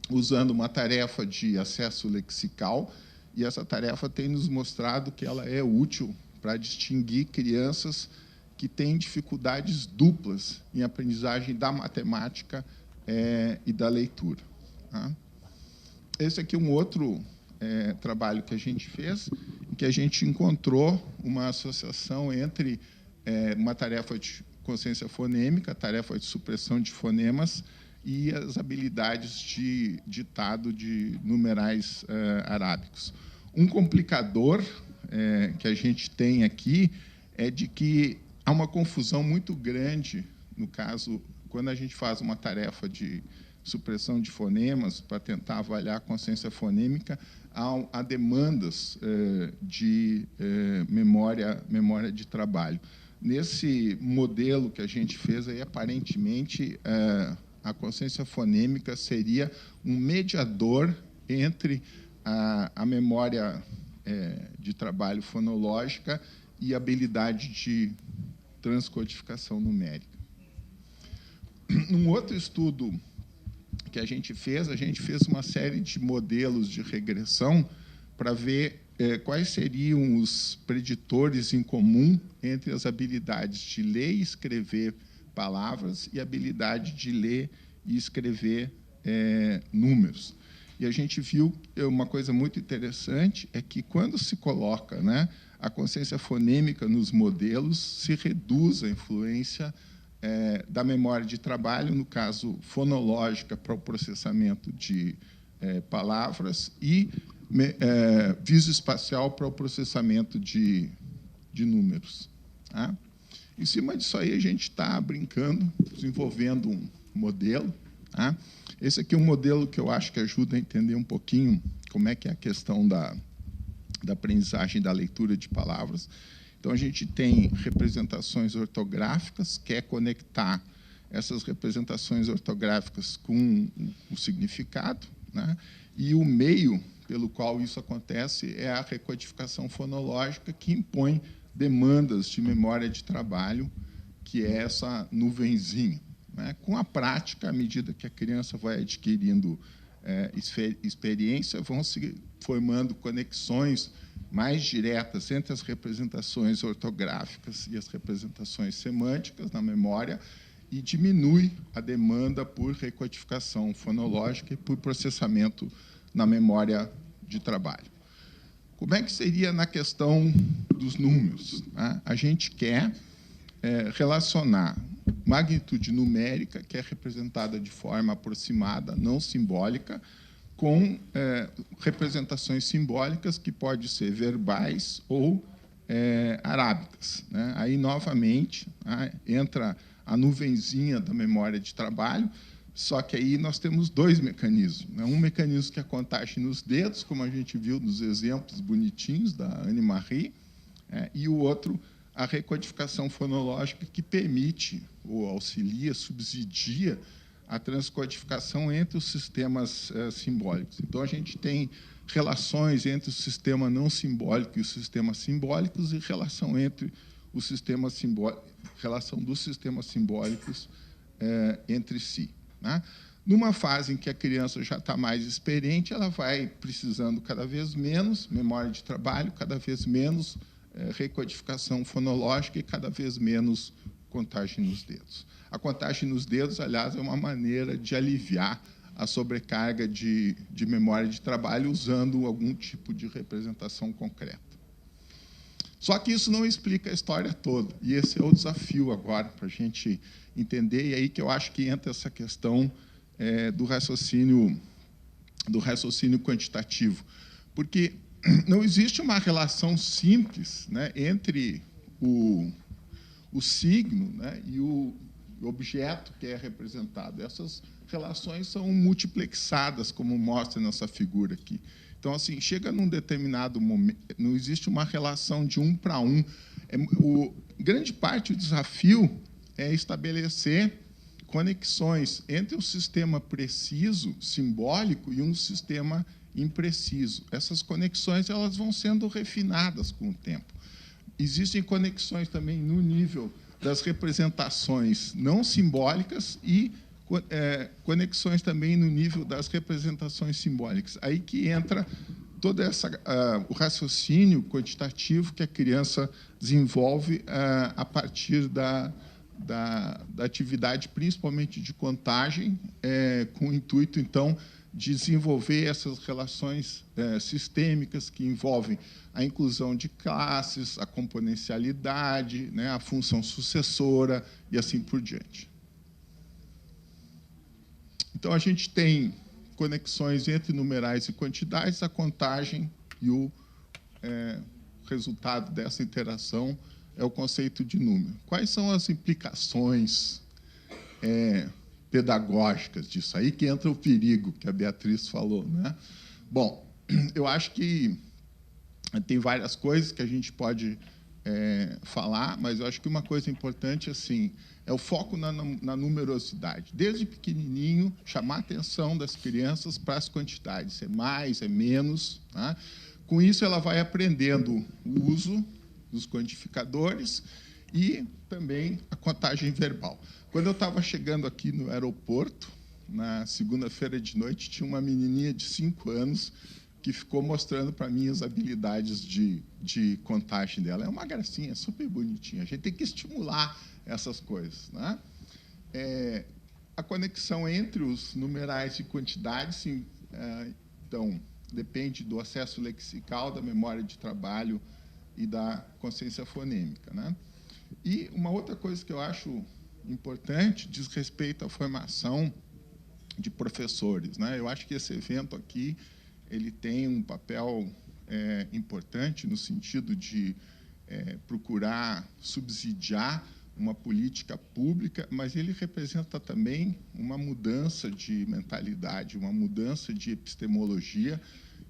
usando uma tarefa de acesso lexical, e essa tarefa tem nos mostrado que ela é útil para distinguir crianças que têm dificuldades duplas em aprendizagem da matemática e da leitura. Tá? Esse aqui é um outro trabalho que a gente fez, em que a gente encontrou uma associação entre uma tarefa de consciência fonêmica, tarefa de supressão de fonemas, e as habilidades de ditado de numerais arábicos. Um complicador que a gente tem aqui é de que há uma confusão muito grande, no caso, quando a gente faz uma tarefa de supressão de fonemas para tentar avaliar a consciência fonêmica, há demandas de memória de trabalho. Nesse modelo que a gente fez, aí, aparentemente, a consciência fonêmica seria um mediador entre a memória de trabalho fonológica e a habilidade de transcodificação numérica. Num outro estudo que a gente fez uma série de modelos de regressão para ver quais seriam os preditores em comum entre as habilidades de ler e escrever palavras e a habilidade de ler e escrever números. E a gente viu uma coisa muito interessante, é que, quando se coloca, né, a consciência fonêmica nos modelos, se reduz a influência da memória de trabalho, no caso, fonológica, para o processamento de palavras, e visoespacial para o processamento de números. Tá? Em cima disso aí, a gente está brincando, desenvolvendo um modelo. Tá? Esse aqui é um modelo que eu acho que ajuda a entender um pouquinho como é que é a questão da aprendizagem da leitura de palavras. Então, a gente tem representações ortográficas, que é conectar essas representações ortográficas com o significado, né? E o meio pelo qual isso acontece é a recodificação fonológica, que impõe demandas de memória de trabalho, que é essa nuvenzinha. Né? Com a prática, à medida que a criança vai adquirindo experiência, vão se formando conexões mais diretas entre as representações ortográficas e as representações semânticas na memória, e diminui a demanda por recodificação fonológica e por processamento na memória de trabalho. Como é que seria na questão dos números? Né? A gente quer relacionar magnitude numérica, que é representada de forma aproximada, não simbólica, com representações simbólicas, que podem ser verbais ou arábicas, né? Aí, novamente, entra a nuvenzinha da memória de trabalho, só que aí nós temos dois mecanismos, né? Um mecanismo que é a contagem nos dedos, como a gente viu nos exemplos bonitinhos da Anne-Marie, e o outro, a recodificação fonológica, que permite, ou auxilia, subsidia a transcodificação entre os sistemas simbólicos. Então, a gente tem relações entre o sistema não simbólico e os sistemas simbólicos e relação entre os sistemas simbólicos, relação dos sistemas simbólicos entre si, né? Numa fase em que a criança já está mais experiente, ela vai precisando cada vez menos memória de trabalho, cada vez menos recodificação fonológica e cada vez menos contagem nos dedos. A contagem nos dedos, aliás, é uma maneira de aliviar a sobrecarga de memória de trabalho usando algum tipo de representação concreta. Só que isso não explica a história toda, e esse é o desafio agora para a gente entender, e aí que eu acho que entra essa questão do raciocínio quantitativo, porque não existe uma relação simples, né, entre o signo, né, e o objeto que é representado. Essas relações são multiplexadas, como mostra nessa figura aqui. Então, assim, chega num determinado momento, não existe uma relação de 1 para 1. Grande parte do desafio é estabelecer conexões entre um sistema preciso, simbólico, e um sistema impreciso. Essas conexões elas vão sendo refinadas com o tempo. Existem conexões também no nível das representações não simbólicas e conexões também no nível das representações simbólicas. Aí que entra toda o raciocínio quantitativo que a criança desenvolve a partir da atividade, principalmente de contagem, com o intuito, então, de desenvolver essas relações sistêmicas que envolvem a inclusão de classes, a componencialidade, né, a função sucessora e assim por diante. Então, a gente tem conexões entre numerais e quantidades, a contagem e o resultado dessa interação é o conceito de número. Quais são as implicações pedagógicas disso? Aí que entra o perigo que a Beatriz falou, né? Bom, eu acho que tem várias coisas que a gente pode falar, mas eu acho que uma coisa importante assim, é o foco na numerosidade. Desde pequenininho, chamar a atenção das crianças para as quantidades. É mais, é menos. Tá? Com isso, ela vai aprendendo o uso dos quantificadores e também a contagem verbal. Quando eu estava chegando aqui no aeroporto, na segunda-feira de noite, tinha uma menininha de 5 anos que ficou mostrando para mim as habilidades de contagem dela. É uma gracinha, super bonitinha. A gente tem que estimular essas coisas, né? A conexão entre os numerais e quantidades, então, depende do acesso lexical, da memória de trabalho e da consciência fonêmica, né? E uma outra coisa que eu acho importante diz respeito à formação de professores, né? Eu acho que esse evento aqui ele tem um papel importante no sentido de procurar subsidiar uma política pública, mas ele representa também uma mudança de mentalidade, uma mudança de epistemologia,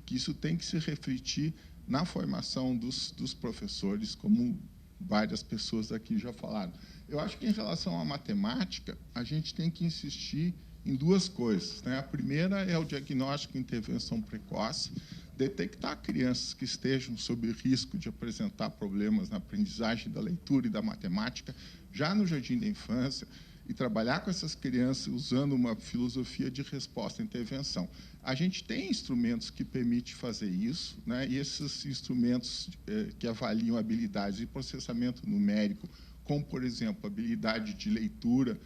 que isso tem que se refletir na formação dos professores, como várias pessoas aqui já falaram. Eu acho que, em relação à matemática, a gente tem que insistir em duas coisas, né? A primeira é o diagnóstico e intervenção precoce, detectar crianças que estejam sob risco de apresentar problemas na aprendizagem da leitura e da matemática já no jardim da infância e trabalhar com essas crianças usando uma filosofia de resposta à intervenção. A gente tem instrumentos que permitem fazer isso, né? E esses instrumentos que avaliam habilidades de processamento numérico, como, por exemplo, habilidade de leitura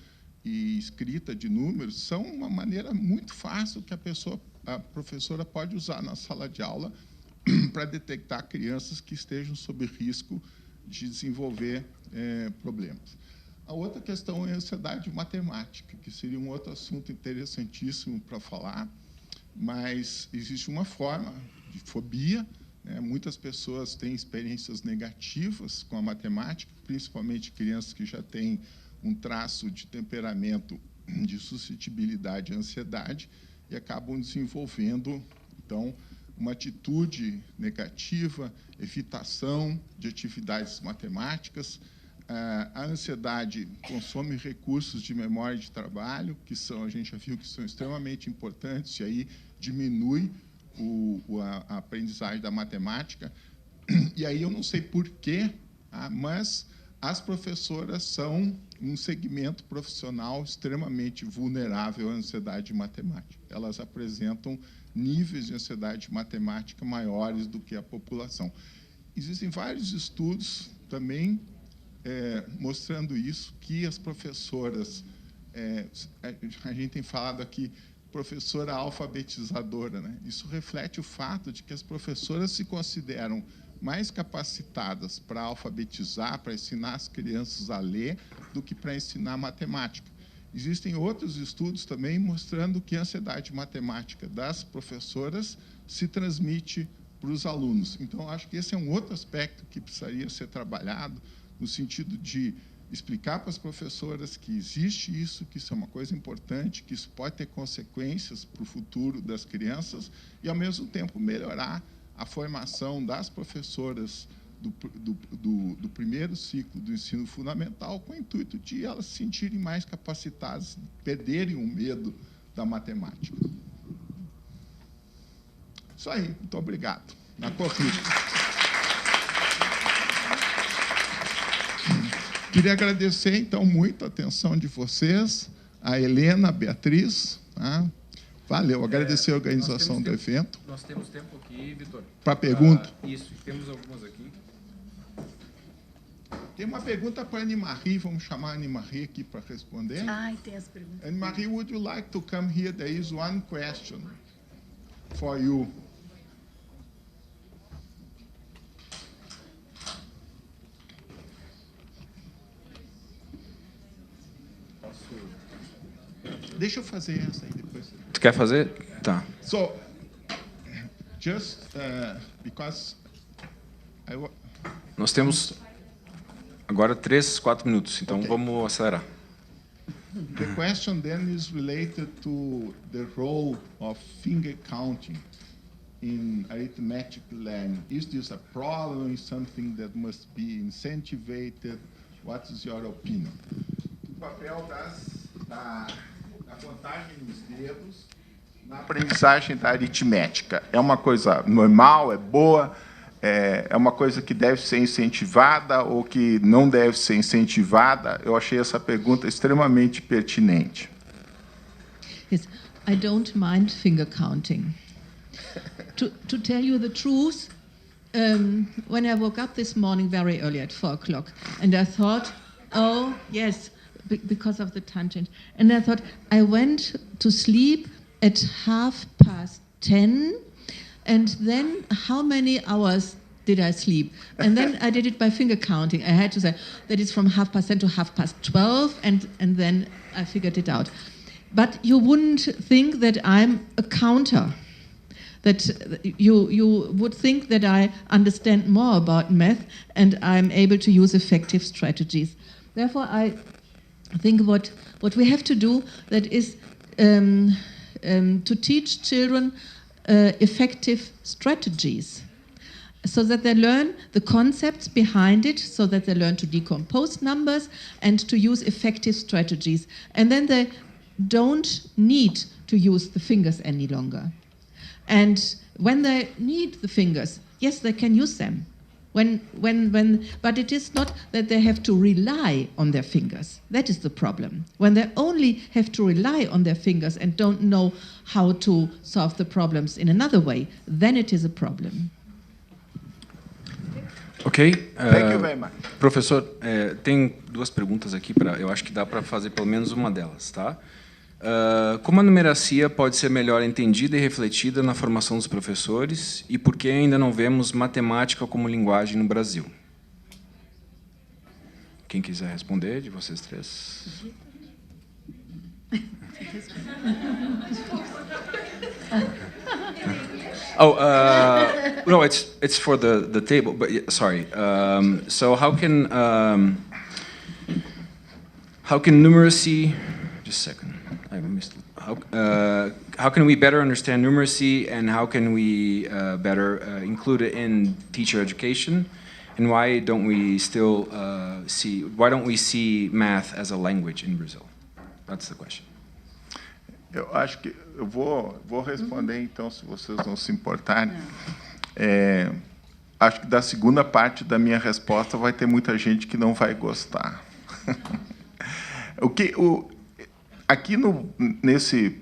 e escrita de números, são uma maneira muito fácil que a professora pode usar na sala de aula para detectar crianças que estejam sob risco de desenvolver problemas. A outra questão é a ansiedade matemática, que seria um outro assunto interessantíssimo para falar, mas existe uma forma de fobia, né? Muitas pessoas têm experiências negativas com a matemática, principalmente crianças que já têm um traço de temperamento de suscetibilidade à ansiedade e acabam desenvolvendo, então, uma atitude negativa, evitação de atividades matemáticas. A ansiedade consome recursos de memória de trabalho, que são, a gente já viu que são extremamente importantes, e aí diminui a aprendizagem da matemática. E aí eu não sei porquê, mas as professoras são um segmento profissional extremamente vulnerável à ansiedade matemática. Elas apresentam níveis de ansiedade matemática maiores do que a população. Existem vários estudos também mostrando isso, que as professoras, a gente tem falado aqui, professora alfabetizadora, né? Isso reflete o fato de que as professoras se consideram mais capacitadas para alfabetizar, para ensinar as crianças a ler, do que para ensinar matemática. Existem outros estudos também mostrando que a ansiedade matemática das professoras se transmite para os alunos. Então, acho que esse é um outro aspecto que precisaria ser trabalhado, no sentido de explicar para as professoras que existe isso, que isso é uma coisa importante, que isso pode ter consequências para o futuro das crianças, e, ao mesmo tempo, melhorar a formação das professoras do primeiro ciclo do ensino fundamental, com o intuito de elas se sentirem mais capacitadas, perderem o medo da matemática. Isso aí, muito obrigado. Na corrida. Queria agradecer, então, muito a atenção de vocês, a Helena, a Beatriz. Tá? Valeu, agradecer a organização do evento. Nós temos tempo aqui, Vitor. Para pergunta? Isso, temos algumas aqui. Tem uma pergunta para a Anne-Marie, vamos chamar a Anne-Marie aqui para responder. Tem as perguntas. Anne-Marie, would you like to come here? There is one question for you. Deixa eu fazer essa aí depois. Tu quer fazer? Tá. So, just because Nós temos agora 3, 4 minutos, então vamos acelerar. The question then is related to the role of finger counting in arithmetic learning. Is this a problem? Is something that must be incentivized? What is your opinion? O papel da contagem nos dedos na aprendizagem da aritmética. É uma coisa normal, é boa, é uma coisa que deve ser incentivada ou que não deve ser incentivada? Eu achei essa pergunta extremamente pertinente. Yes, I don't mind finger counting. To tell you the truth, when I woke up this morning very early at 4 o'clock, and I thought, oh, yes, because of the tangent, and I thought, I went to sleep at 10:30, and then how many hours did I sleep? And then I did it by finger counting. I had to say that it's from 10:30 to 12:30, and then I figured it out. But you wouldn't think that I'm a counter, that you would think that I understand more about math and I'm able to use effective strategies. Therefore, I think what we have to do, that is to teach children effective strategies, so that they learn the concepts behind it, so that they learn to decompose numbers and to use effective strategies. And then they don't need to use the fingers any longer. And when they need the fingers, yes, they can use them. But it is not that they have to rely on their fingers. That is the problem. When they only have to rely on their fingers and don't know how to solve the problems in another way, then it is a problem. Ok. Thank you very much. Professor, tem 2 perguntas aqui, eu acho que dá para fazer pelo menos uma delas, tá? Como a numeracia pode ser melhor entendida e refletida na formação dos professores e por que ainda não vemos matemática como linguagem no Brasil? Quem quiser responder, de vocês 3. Oh, no, it's for the table. But sorry. So how can numeracy? Just a second. I missed. How can we better understand numeracy, and how can we better include it in teacher education? And why don't we still Why don't we see math as a language in Brazil? That's the question. Eu acho que eu vou responder então, se vocês não se importarem. Acho que da segunda parte da minha resposta vai ter muita gente que não vai gostar. Aqui nesse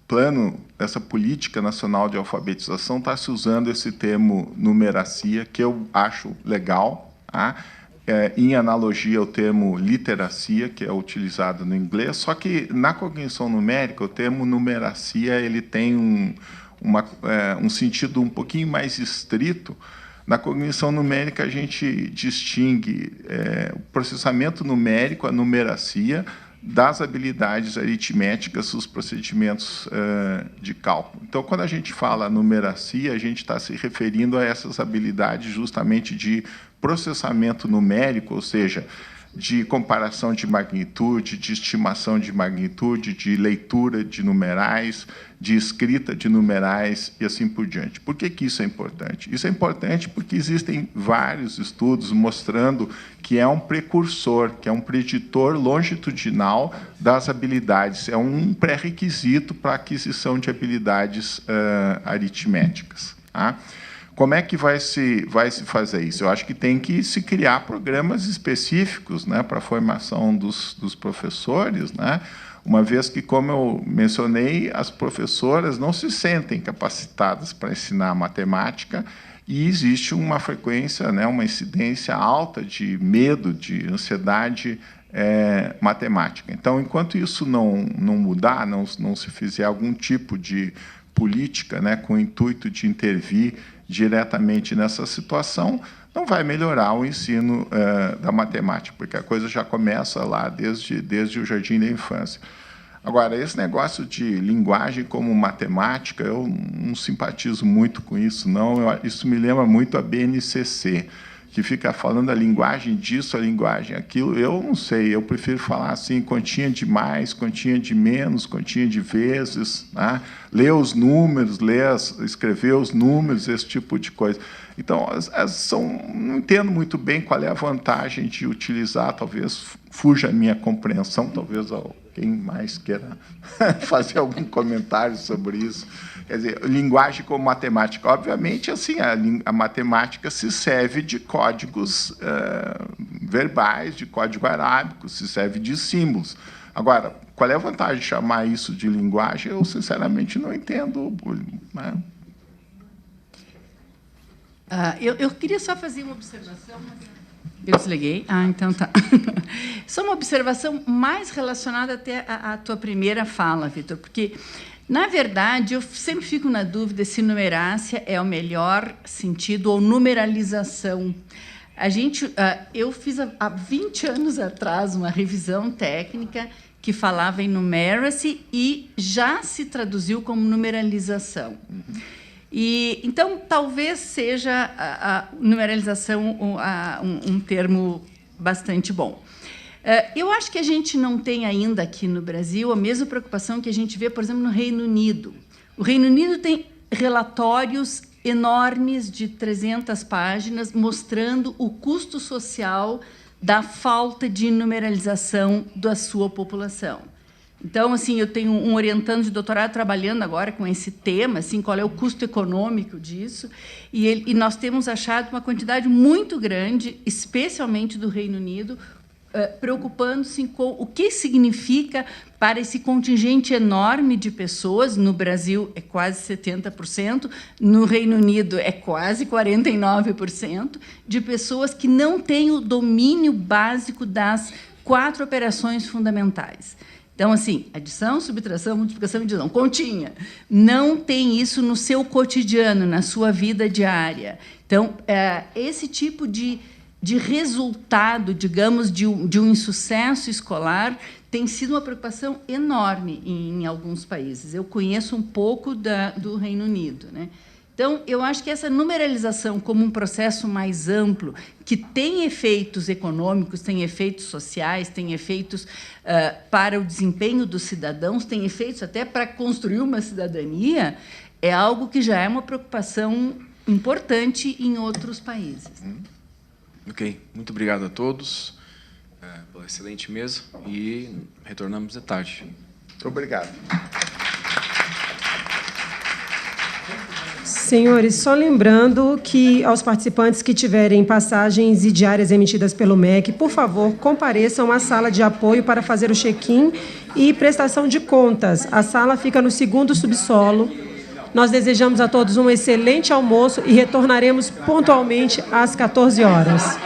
plano, essa política nacional de alfabetização, está se usando esse termo numeracia, que eu acho legal, tá? Em analogia ao termo literacia, que é utilizado no inglês, só que na cognição numérica o termo numeracia ele tem um sentido um pouquinho mais estrito. Na cognição numérica a gente distingue o processamento numérico, a numeracia, das habilidades aritméticas, os procedimentos de cálculo. Então, quando a gente fala numeracia, a gente está se referindo a essas habilidades justamente de processamento numérico, ou seja, de comparação de magnitude, de estimação de magnitude, de leitura de numerais, de escrita de numerais e assim por diante. Por que isso é importante? Isso é importante porque existem vários estudos mostrando que é um precursor, que é um preditor longitudinal das habilidades, é um pré-requisito para a aquisição de habilidades aritméticas. Tá? Como é que vai se fazer isso? Eu acho que tem que se criar programas específicos, né, para a formação dos professores, né, uma vez que, como eu mencionei, as professoras não se sentem capacitadas para ensinar matemática e existe uma frequência, né, uma incidência alta de medo, de ansiedade matemática. Então, enquanto isso não mudar, não se fizer algum tipo de política, né, com o intuito de intervir diretamente nessa situação, não vai melhorar o ensino da matemática, porque a coisa já começa lá desde o jardim da infância. Agora, esse negócio de linguagem como matemática, eu não simpatizo muito com isso, não. Isso me lembra muito a BNCC, que fica falando a linguagem disso, a linguagem aquilo. Eu não sei, eu prefiro falar assim, continha de mais, continha de menos, continha de vezes, né? Ler os números, escrever os números, esse tipo de coisa. Então, não entendo muito bem qual é a vantagem de utilizar, talvez fuja a minha compreensão, talvez alguém mais queira fazer algum comentário sobre isso. Quer dizer, linguagem como matemática. Obviamente, assim, a matemática se serve de códigos verbais, de código arábico, se serve de símbolos. Agora, qual é a vantagem de chamar isso de linguagem? Eu, sinceramente, não entendo. Né? Eu queria só fazer uma observação. Eu desliguei? Então tá. Só uma observação mais relacionada até à tua primeira fala, Vitor, porque, na verdade, eu sempre fico na dúvida se numerácia é o melhor sentido ou numeralização. Eu fiz, há 20 anos atrás, uma revisão técnica que falava em numeracy e já se traduziu como numeralização. Então, talvez seja a numeralização um termo bastante bom. Eu acho que a gente não tem ainda aqui no Brasil a mesma preocupação que a gente vê, por exemplo, no Reino Unido. O Reino Unido tem relatórios enormes de 300 páginas mostrando o custo social da falta de numeralização da sua população. Então, assim, eu tenho um orientando de doutorado trabalhando agora com esse tema, assim, qual é o custo econômico disso, e nós temos achado uma quantidade muito grande, especialmente do Reino Unido, preocupando-se com o que significa para esse contingente enorme de pessoas. No Brasil é quase 70%, no Reino Unido é quase 49%, de pessoas que não têm o domínio básico das 4 operações fundamentais. Então, assim, adição, subtração, multiplicação e divisão, continha. Não tem isso no seu cotidiano, na sua vida diária. Então, esse tipo de resultado, digamos, de um insucesso escolar tem sido uma preocupação enorme em alguns países. Eu conheço um pouco do Reino Unido, né? Então, eu acho que essa numeralização como um processo mais amplo, que tem efeitos econômicos, tem efeitos sociais, tem efeitos para o desempenho dos cidadãos, tem efeitos até para construir uma cidadania, é algo que já é uma preocupação importante em outros países. Ok. Muito obrigado a todos pela excelente mesa e retornamos de tarde. Muito obrigado. Senhores, só lembrando que aos participantes que tiverem passagens e diárias emitidas pelo MEC, por favor, compareçam à sala de apoio para fazer o check-in e prestação de contas. A sala fica no 2º subsolo. Nós desejamos a todos um excelente almoço e retornaremos pontualmente às 14 horas.